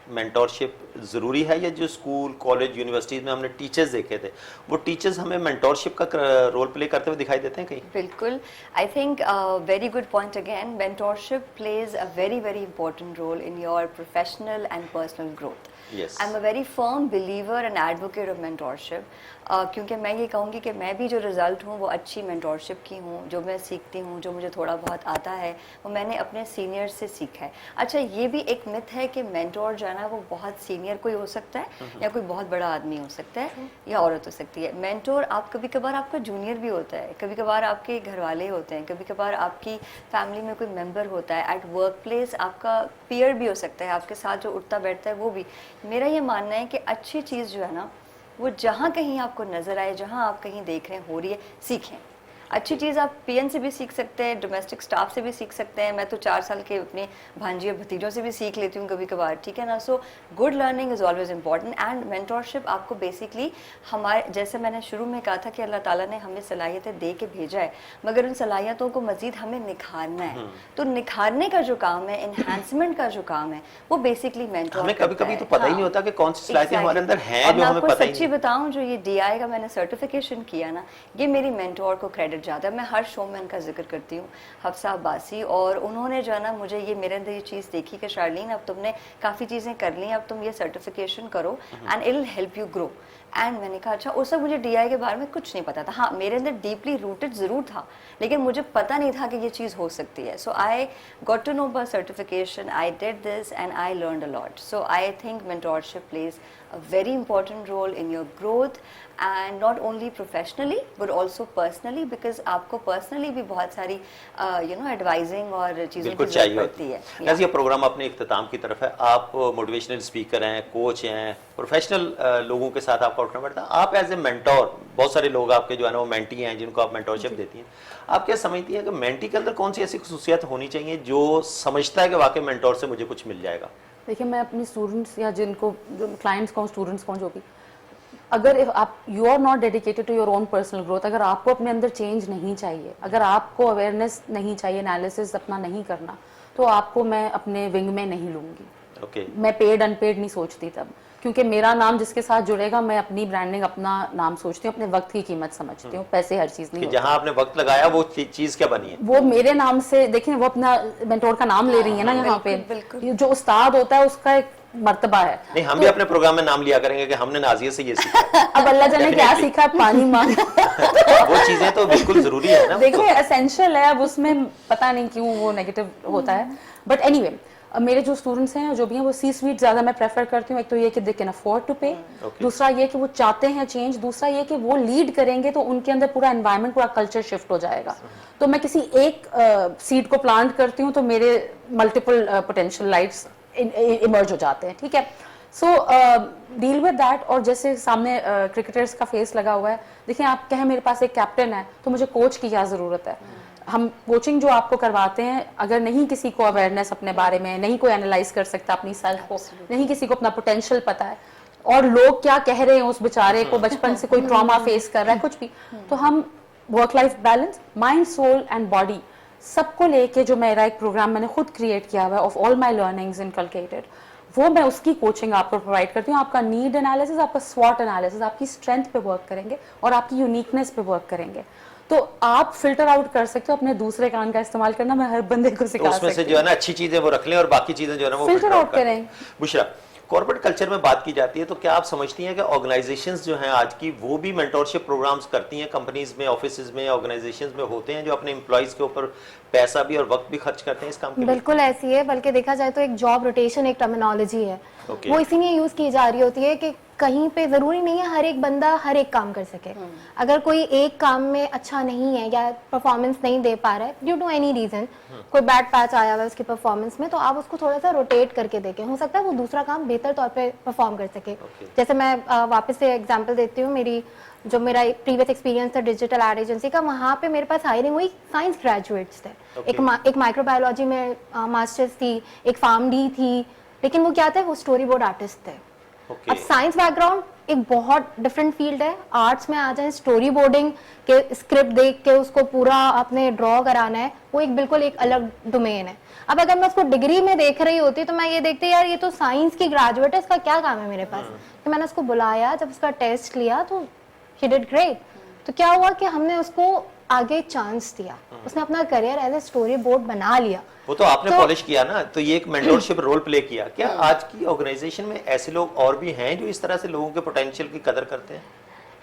मेंटोरशिप ज़रूरी है, या जो स्कूल कॉलेज यूनिवर्सिटीज़ में हमने टीचर्स देखे थे, वो टीचर्स हमें मेंटोरशिप का रोल प्ले करते हुए दिखाई देते हैं कहीं? बिल्कुल, I think very good point again. Mentorship plays a very very important role in your professional and personal growth. I am a very firm believer and advocate of mentorship, क्योंकि मैं ये कहूँगी कि मैं भी जो रिज़ल्ट हूँ वो अच्छी मेंटोरशिप की हूँ। जो मैं सीखती हूँ, जो मुझे थोड़ा बहुत आता है, वो मैंने अपने सीनियर से सीखा है। अच्छा, ये भी एक मिथ है कि मेंटोर जो है ना वो बहुत सीनियर कोई हो सकता है, या कोई बहुत बड़ा आदमी हो सकता है, या औरत हो सकती है। मेंटोर आप कभी कभार आपका जूनियर भी होता है, कभी कभार आपके घर वाले होते हैं, कभी कभार आपकी फैमिली में कोई मेम्बर होता है, एट वर्क प्लेस आपका पीयर भी हो सकता है, आपके साथ जो उठता बैठता है वो भी। मेरा ये मानना है कि अच्छी चीज़ जो है ना वो जहाँ कहीं आपको नज़र आए, जहाँ आप कहीं देख रहे हैं हो रही है, सीखें। अच्छी चीज़ आप पीएन से भी सीख सकते हैं, डोमेस्टिक स्टाफ से भी सीख सकते हैं। मैं तो 4 साल के अपने भांजी और भतीजों से भी सीख लेती हूँ कभी कभार, ठीक है ना। So good learning is always important. And mentorship आपको बेसिकली हमारे, जैसे मैंने शुरू में कहा था कि अल्लाह ताला ने हमें सलाहियतें दे के भेजा है, मगर उन सलाहियतों को मजीद हमें निखारना है। तो निखारने का जो काम है, इन्हांसमेंट का जो काम है, वो बेसिकली मेंटोर हमें कभी कभी तो पता ही नहीं होता कि कौन सी सलाहियतें हमारे अंदर हैं जो हमें पता ही नहीं। सच्ची बताऊं, जो ये DI का मैंने सर्टिफिकेशन किया ना, ये मेरी मेंटोर को क्रेडिट क्रेडिट जाता है। मैं हर शो में उनका जिक्र करती हूँ, हफ्सा अब्बासी, और उन्होंने जो है ना मुझे ये मेरे अंदर ये चीज़ देखी कि शार्लीन अब तुमने काफ़ी चीज़ें कर ली, अब तुम ये सर्टिफिकेशन करो and it will help you grow. And मैंने कहा अच्छा, उस वक्त मुझे DI के बारे में कुछ नहीं पता था। हाँ, मेरे अंदर डीपली रूटेड ज़रूर था, लेकिन मुझे पता नहीं था कि ये चीज़ हो सकती है। So I got to know about certification, I did this and I learned a lot. So I think mentorship plays a very important role in your growth, and not only professionally but also personally, because आपको personally भी बहुत सारी advising और चीज़ों की चाहिए जरूरत पड़ती है। जैसे ये प्रोग्राम अपने इख्तिताम की तरफ है, आप मोटिवेशनल स्पीकर हैं, कोच हैं, प्रोफेशनल लोगों के साथ आपका उठना पड़ता है। आप एज ए मेंटोर, बहुत सारे लोग आपके जो है ना वो मेंटी हैं जिनको आप मेंटोरशिप देती हैं, आप क्या समझती हैं कि मेंटी के अंदर कौन सी ऐसी खसूसियात होनी चाहिए जो समझता है कि वाकई मेंटोर से मुझे कुछ मिल जाएगा? देखिए, मैं अपने स्टूडेंट्स या जिनको जो क्लाइंट्स को, स्टूडेंट्स को, जो भी, अगर आप you are not dedicated to your own personal growth, अगर आपको अपने अंदर चेंज नहीं चाहिए, अगर आपको अवेयरनेस नहीं चाहिए, एनालिसिस अपना नहीं करना, तो आपको मैं अपने विंग में नहीं लूँगी। मैं पेड अनपेड नहीं सोचती तब, क्योंकि मेरा नाम जिसके साथ जुड़ेगा, मैं अपनी ब्रांडिंग, अपना नाम सोचती हूँ, अपने वक्त की कीमत समझती हूँ, पैसे हर चीज़ नहीं होती। जहाँ आपने वक्त लगाया वो चीज़ क्या बनी है? वो मेरे नाम से, देखिए वो अपना मेंटोर का नाम ले रही है ना यहाँ पे, जो उस्ताद होता है उसका एक मर्तबा है। नहीं, हम भी अपने प्रोग्राम में नाम लिया करेंगे कि हमने नाजिया से ये सीखा। अब अल्लाह जाने क्या सीखा, पानी मांग वो चीजें तो बिल्कुल जरूरी है ना, देखिए एसेंशियल है। अब उसमें पता नहीं क्यों वो नेगेटिव होता है, बट एनीवे मेरे जो स्टूडेंट्स हैं जो भी हैं वो C-suite ज़्यादा मैं प्रेफर करती हूँ। एक तो ये कि दे कैन अफोर्ड टू पे, दूसरा ये कि वो चाहते हैं चेंज, दूसरा ये कि वो लीड करेंगे तो उनके अंदर पूरा एनवायरनमेंट, पूरा कल्चर शिफ्ट हो जाएगा। तो मैं किसी एक सीड को प्लांट करती हूँ तो मेरे मल्टीपल पोटेंशियल लाइट्स इमर्ज हो जाते हैं, ठीक है। सो डील विद दैट। और जैसे सामने क्रिकेटर्स का फेस लगा हुआ है, देखिए आप कहें मेरे पास एक कैप्टन है तो मुझे कोच की क्या ज़रूरत है। हम कोचिंग जो आपको करवाते हैं, अगर नहीं किसी को अवेयरनेस अपने बारे में, नहीं कोई एनालाइज कर सकता अपनी सेल्फ को, नहीं किसी को अपना पोटेंशियल पता है, और लोग क्या कह रहे हैं उस बेचारे को, बचपन से कोई ट्रॉमा फेस कर रहा है, कुछ भी, तो हम work life balance, mind, soul and body सबको लेके जो मेरा एक प्रोग्राम मैंने खुद क्रिएट किया हुआ है, of all my learnings inculcated, वो मैं उसकी कोचिंग आपको प्रोवाइड करती हूँ। आपका नीड एनालिसिस, आपका स्वॉट एनालिसिस, आपकी स्ट्रेंथ पे वर्क करेंगे और आपकी यूनिकनेस पे वर्क करेंगे। तो आप फिल्टर आउट कर सकते हो अपने दूसरे कान का इस्तेमाल करना, मैं हर बंदे को सिखा सकती हूँ। उसमें से जो है ना अच्छी चीजें वो रख लें और बाकी चीजें जो है ना वो फिल्टर आउट करें। बुशरा, कॉर्पोरेट कल्चर में बात की जाती है तो क्या आप समझती हैं कि ऑर्गेनाइजेशंस जो हैं आज की वो भी मेंटोरशिप प्रोग्राम्स करती हैं? कंपनीज में, ऑफिसेज में, ऑर्गेनाइजेशंस में होते हैं जो अपने एम्प्लॉइज के ऊपर पैसा भी और वक्त भी खर्च करते हैं इस काम के लिए? बिल्कुल ऐसी है, बल्कि देखा जाए तो एक जॉब रोटेशन एक टर्मिनोलॉजी है। वो इसीलिए यूज की जा रही होती है कि कहीं पे जरूरी नहीं है हर एक बंदा हर एक काम कर सके। अगर कोई एक काम में अच्छा नहीं है या परफॉर्मेंस नहीं दे पा रहा है ड्यू टू एनी रीजन, कोई बैड पैच आया हुआ है उसकी परफॉर्मेंस में, तो आप उसको थोड़ा सा रोटेट करके देखें, हो सकता है वो दूसरा काम बेहतर तौर पे परफॉर्म कर सके। जैसे मैं वापस से एग्जांपल देती हूँ, मेरा प्रीवियस एक्सपीरियंस था डिजिटल एड एजेंसी का, वहाँ पे मेरे पास हायरिंग हुई साइंस ग्रेजुएट्स थे। एक माइक्रोबायोलॉजी में मास्टर्स थी, एक फार्म डी थी, लेकिन वो क्या थे, वो स्टोरी बोर्ड आर्टिस्ट थे। अब साइंस बैकग्राउंड एक बहुत डिफरेंट फील्ड है। आर्ट्स में आ जाए, स्टोरी बोर्डिंग के स्क्रिप्ट देख के उसको पूरा आपने ड्रॉ कराना है, वो बिल्कुल एक अलग डोमेन है। अब अगर मैं उसको डिग्री में देख रही होती तो मैं ये देखती यार ये तो साइंस की ग्रेजुएट है, इसका क्या काम है मेरे पास। तो मैंने उसको बुलाया, जब उसका टेस्ट लिया तो ही डिड ग्रेट। तो क्या हुआ कि हमने उसको आगे चांस दिया, उसने अपना career as a storyboard बना लिया। वो तो आपने पॉलिश किया ना, तो ये एक मेंटोरशिप रोल प्ले किया। क्या आज की ऑर्गेनाइजेशन में ऐसे लोग और भी हैं जो इस तरह से लोगों के पोटेंशियल की कदर करते हैं?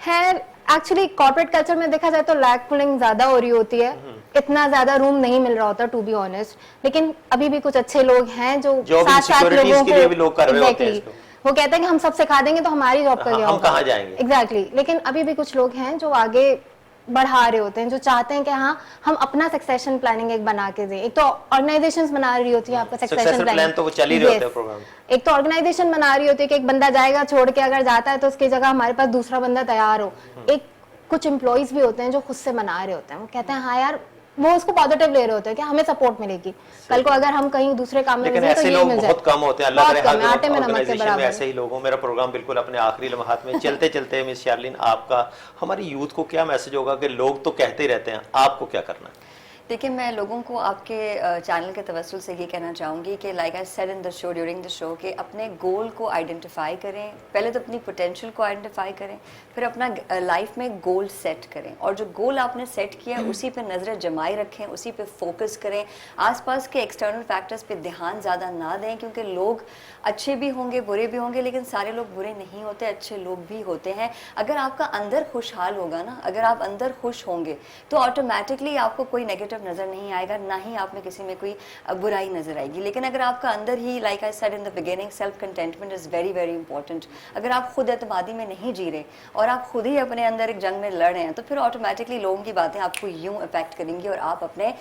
है एक्चुअली कॉर्पोरेट कल्चर में देखा जाए तो लैग पुलिंग ज्यादा हो रही होती है, इतना ज्यादा रूम नहीं मिल रहा होता टू बी ऑनेस्ट, लेकिन अभी भी कुछ अच्छे लोग हैं जो साथ लोगों के लिए भी लोग कर रहे होते हैं इसको। वो कहते हैं कि हम सब सिखा देंगे तो हमारी जॉब कर हम कहाँ जाएंगे। एग्जैक्टली। लेकिन अभी भी कुछ लोग हैं जो आगे बढ़ा रहे होते हैं, जो चाहते हैं कि हाँ हम अपना सक्सेशन प्लानिंग एक बना के दें। एक तो ऑर्गेनाइजेशंस बना रही होती है आपका सक्सेशन प्लान, तो वो चल ही रहे होते हैं प्रोग्राम। एक तो ऑर्गेनाइजेशन बना रही होती है कि एक बंदा जाएगा छोड़ के, अगर जाता है तो उसकी जगह हमारे पास दूसरा बंदा तैयार हो। एक कुछ एम्प्लॉइज भी होते हैं जो खुद से बना रहे होते हैं, वो कहते हैं हाँ यार, वो उसको पॉजिटिव ले रहे होते हैं कि हमें सपोर्ट मिलेगी, कल को अगर हम कहीं दूसरे काम में ऐसे तो लोग बहुत कम होते हैं। अल्लाह करे आटे में नमक के बराबर। ऐसे ही लोगों, मेरा प्रोग्राम बिल्कुल अपने आखिरी लम्हात में चलते चलते मिस शार्लिन, आपका हमारी यूथ को क्या मैसेज होगा कि लोग तो कहते ही रहते हैं, आपको क्या करना है? देखिए, मैं लोगों को आपके चैनल के तवस्सुल से ये कहना चाहूँगी कि like I said in the show, during the show, कि अपने गोल को आइडेंटिफाई करें। पहले तो अपनी पोटेंशियल को आइडेंटिफाई करें, फिर अपना लाइफ में गोल सेट करें, और जो गोल आपने सेट किया है उसी पे नज़रें जमाए रखें, उसी पे फोकस करें। आसपास के एक्सटर्नल फैक्टर्स पे ध्यान ज़्यादा ना दें, क्योंकि लोग अच्छे भी होंगे, बुरे भी होंगे, लेकिन सारे लोग बुरे नहीं होते, अच्छे लोग भी होते हैं। अगर आपका अंदर खुशहाल होगा ना, अगर आप अंदर खुश होंगे, तो ऑटोमेटिकली आपको कोई नेगेटिव नजर नहीं आएगा, ना ही आप में किसी में कोई बुराई नजर आएगी। लेकिन अगर आपका अंदर ही, like I said in the beginning, self contentment is very very important. अगर आप खुद एतमादी में नहीं जी रहे और आप खुद ही अपने अंदर एक जंग में लड़ रहे हैं, तो फिर ऑटोमेटिकली लोगों की बातें आपको यूं इफेक्ट करेंगी और आप अपने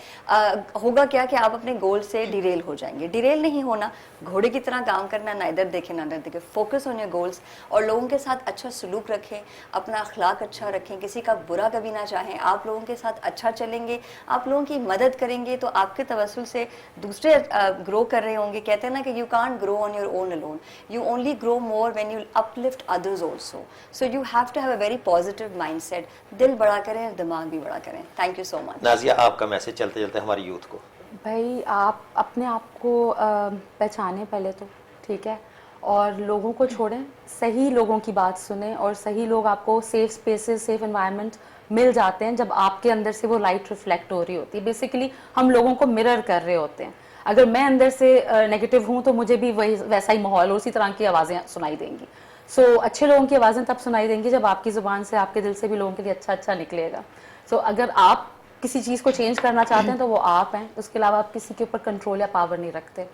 होगा क्या कि आप अपने गोल से डिरेल हो जाएंगे। डिरेल नहीं होना, घोड़े की तरह काम करना, ना इधर देखें ना इधर देखें, फोकस ऑन योर गोल्स, और लोगों के साथ अच्छा सलूक रखें, अपना अखलाक अच्छा रखें, किसी का बुरा कभी ना चाहें। आप लोगों के साथ अच्छा चलेंगे, आप लोगों की मदद करेंगे, तो आपके तवस्सुल से दूसरे ग्रो कर रहे होंगे। कहते हैं ना कि you can't grow on your own alone, you only grow more when you uplift others also. So you have to have a very positive mindset. दिल बड़ा करें, दिमाग भी बड़ा करें। Thank you so much. Nazia, आपका मैसेज चलते चलते हमारे यूथ को। भाई, आप अपने आप को पहचानें पहले तो, ठीक है, और लोगों को छोड़ें, सही लोगों की बात सुने, और सही लोग आपको सेफ स्पेसेस, सेफ एनवायरनमेंट मिल जाते हैं जब आपके अंदर से वो लाइट रिफ्लेक्ट हो रही होती है। बेसिकली हम लोगों को मिरर कर रहे होते हैं। अगर मैं अंदर से नेगेटिव हूँ तो मुझे भी वही वैसा ही माहौल, उसी तरह की आवाज़ें सुनाई देंगी। सो अच्छे लोगों की आवाज़ें तब सुनाई देंगी जब आपकी ज़ुबान से, आपके दिल से भी लोगों के लिए अच्छा अच्छा निकलेगा। सो अगर आप किसी चीज़ को चेंज करना चाहते हैं तो वो आप हैं, उसके अलावा आप किसी के ऊपर कंट्रोल या पावर नहीं रखते।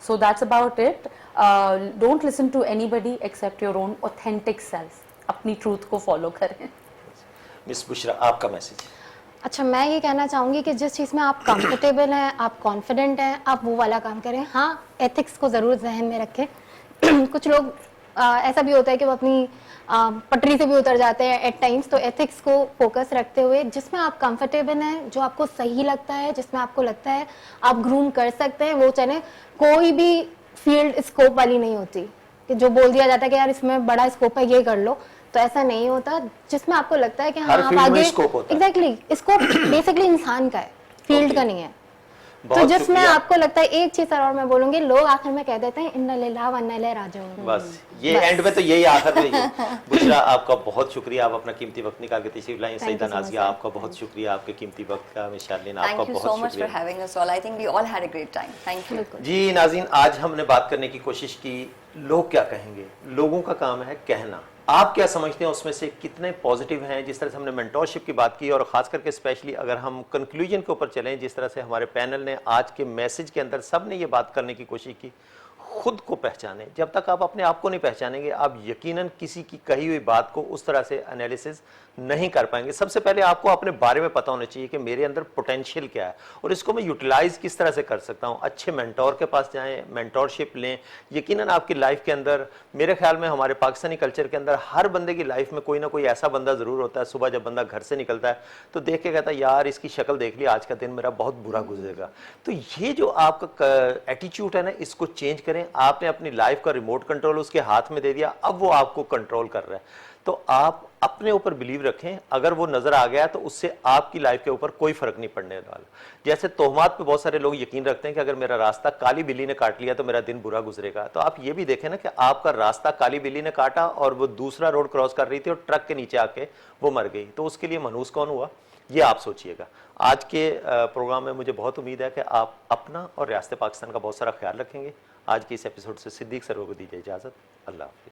So that's about it. Don't listen to anybody except your own authentic self. अपनी ट्रूथ को फॉलो करें। मिस बुशरा, आपका मैसेज। अच्छा, मैं ये कहना चाहूँगी कि जिस चीज़ में आप कंफर्टेबल हैं, आप कॉन्फिडेंट हैं, आप वो वाला काम करें। हाँ, एथिक्स को ज़रूर जहन में रखें। कुछ लोग ऐसा भी होता है कि वो अपनी पटरी से भी उतर जाते हैं एट टाइम्स। तो एथिक्स को फोकस रखते हुए, जिसमें आप कंफर्टेबल हैं, जो आपको सही लगता है, जिसमें आपको लगता है आप ग्रूम कर सकते हैं, वो चलें। कोई भी फील्ड स्कोप वाली नहीं होती कि जो बोल दिया जाता है कि यार इसमें बड़ा स्कोप है, ये कर लो, तो ऐसा नहीं होता। जिसमें आपको लगता है कि हाँ आप आगे, एग्जैक्टली, स्कोप बेसिकली इंसान का है, फील्ड का नहीं है। तो जिसमें आपको लगता है, एक चीज और मैं बोलूंगी, लोग आखिर में कह देते हैं इन्ना लिल्लाह व इन्ना इलैहि राजिऊन। बस ये एंड में तो यही आखिर में ही। बुशरा, आपका बहुत शुक्रिया, आप अपना कीमती वक्त निकाल के तशरीफ लाई। सईदा नाज़िया, आपका बहुत शुक्रिया आपके कीमती वक्त का। मिशालीन, आपका बहुत शुक्रिया। जी नाज़रीन, आज हमने बात करने की कोशिश की, लोग क्या कहेंगे। लोगों का काम है कहना, आप क्या समझते हैं उसमें से कितने पॉजिटिव हैं। जिस तरह से हमने मेंटोरशिप की बात की, और ख़ास करके स्पेशली अगर हम कंक्लूजन के ऊपर चलें, जिस तरह से हमारे पैनल ने आज के मैसेज के अंदर सब ने ये बात करने की कोशिश की, खुद को पहचानें। जब तक आप अपने आप को नहीं पहचानेंगे, आप यकीनन किसी की कही हुई बात को उस तरह से एनालिसिस नहीं कर पाएंगे। सबसे पहले आपको अपने बारे में पता होना चाहिए कि मेरे अंदर पोटेंशियल क्या है और इसको मैं यूटिलाइज किस तरह से कर सकता हूं। अच्छे मेंटोर के पास जाएं, मेंटोरशिप लें। यकीनन आपकी लाइफ के अंदर, मेरे ख्याल में हमारे पाकिस्तानी कल्चर के अंदर हर बंदे की लाइफ में कोई ना कोई ऐसा बंदा जरूर होता है, सुबह जब बंदा घर से निकलता है तो देख के कहता है यार इसकी शक्ल देख ली, आज का दिन मेरा बहुत बुरा गुजरेगा। तो ये जो आपका एटीट्यूड है ना, इसको चेंज करें। आपने अपनी लाइफ का रिमोट कंट्रोल उसके हाथ में दे दिया, अब वो आपको कंट्रोल कर रहा है। तो आप अपने ऊपर बिलीव रखें, अगर वो नजर आ गया तो उससे आपकी लाइफ के ऊपर कोई फर्क नहीं पड़ने वाला। जैसे तोहमात पे बहुत सारे लोग यकीन रखते हैं कि अगर मेरा रास्ता काली बिल्ली ने काट लिया तो मेरा दिन बुरा गुजरेगा। तो आप ये भी देखें ना कि आपका रास्ता काली बिल्ली ने काटा और वो दूसरा रोड क्रॉस कर रही थी और ट्रक के नीचे आके वो मर गई, तो उसके लिए मनहूस कौन हुआ, ये आप सोचिएगा। आज के प्रोग्राम में मुझे बहुत उम्मीद है कि आप अपना और रियासत पाकिस्तान का बहुत सारा ख्याल रखेंगे। आज के इस एपिसोड से सिद्दीक सर को दीजिए इजाजत। अल्लाह हाफिज़।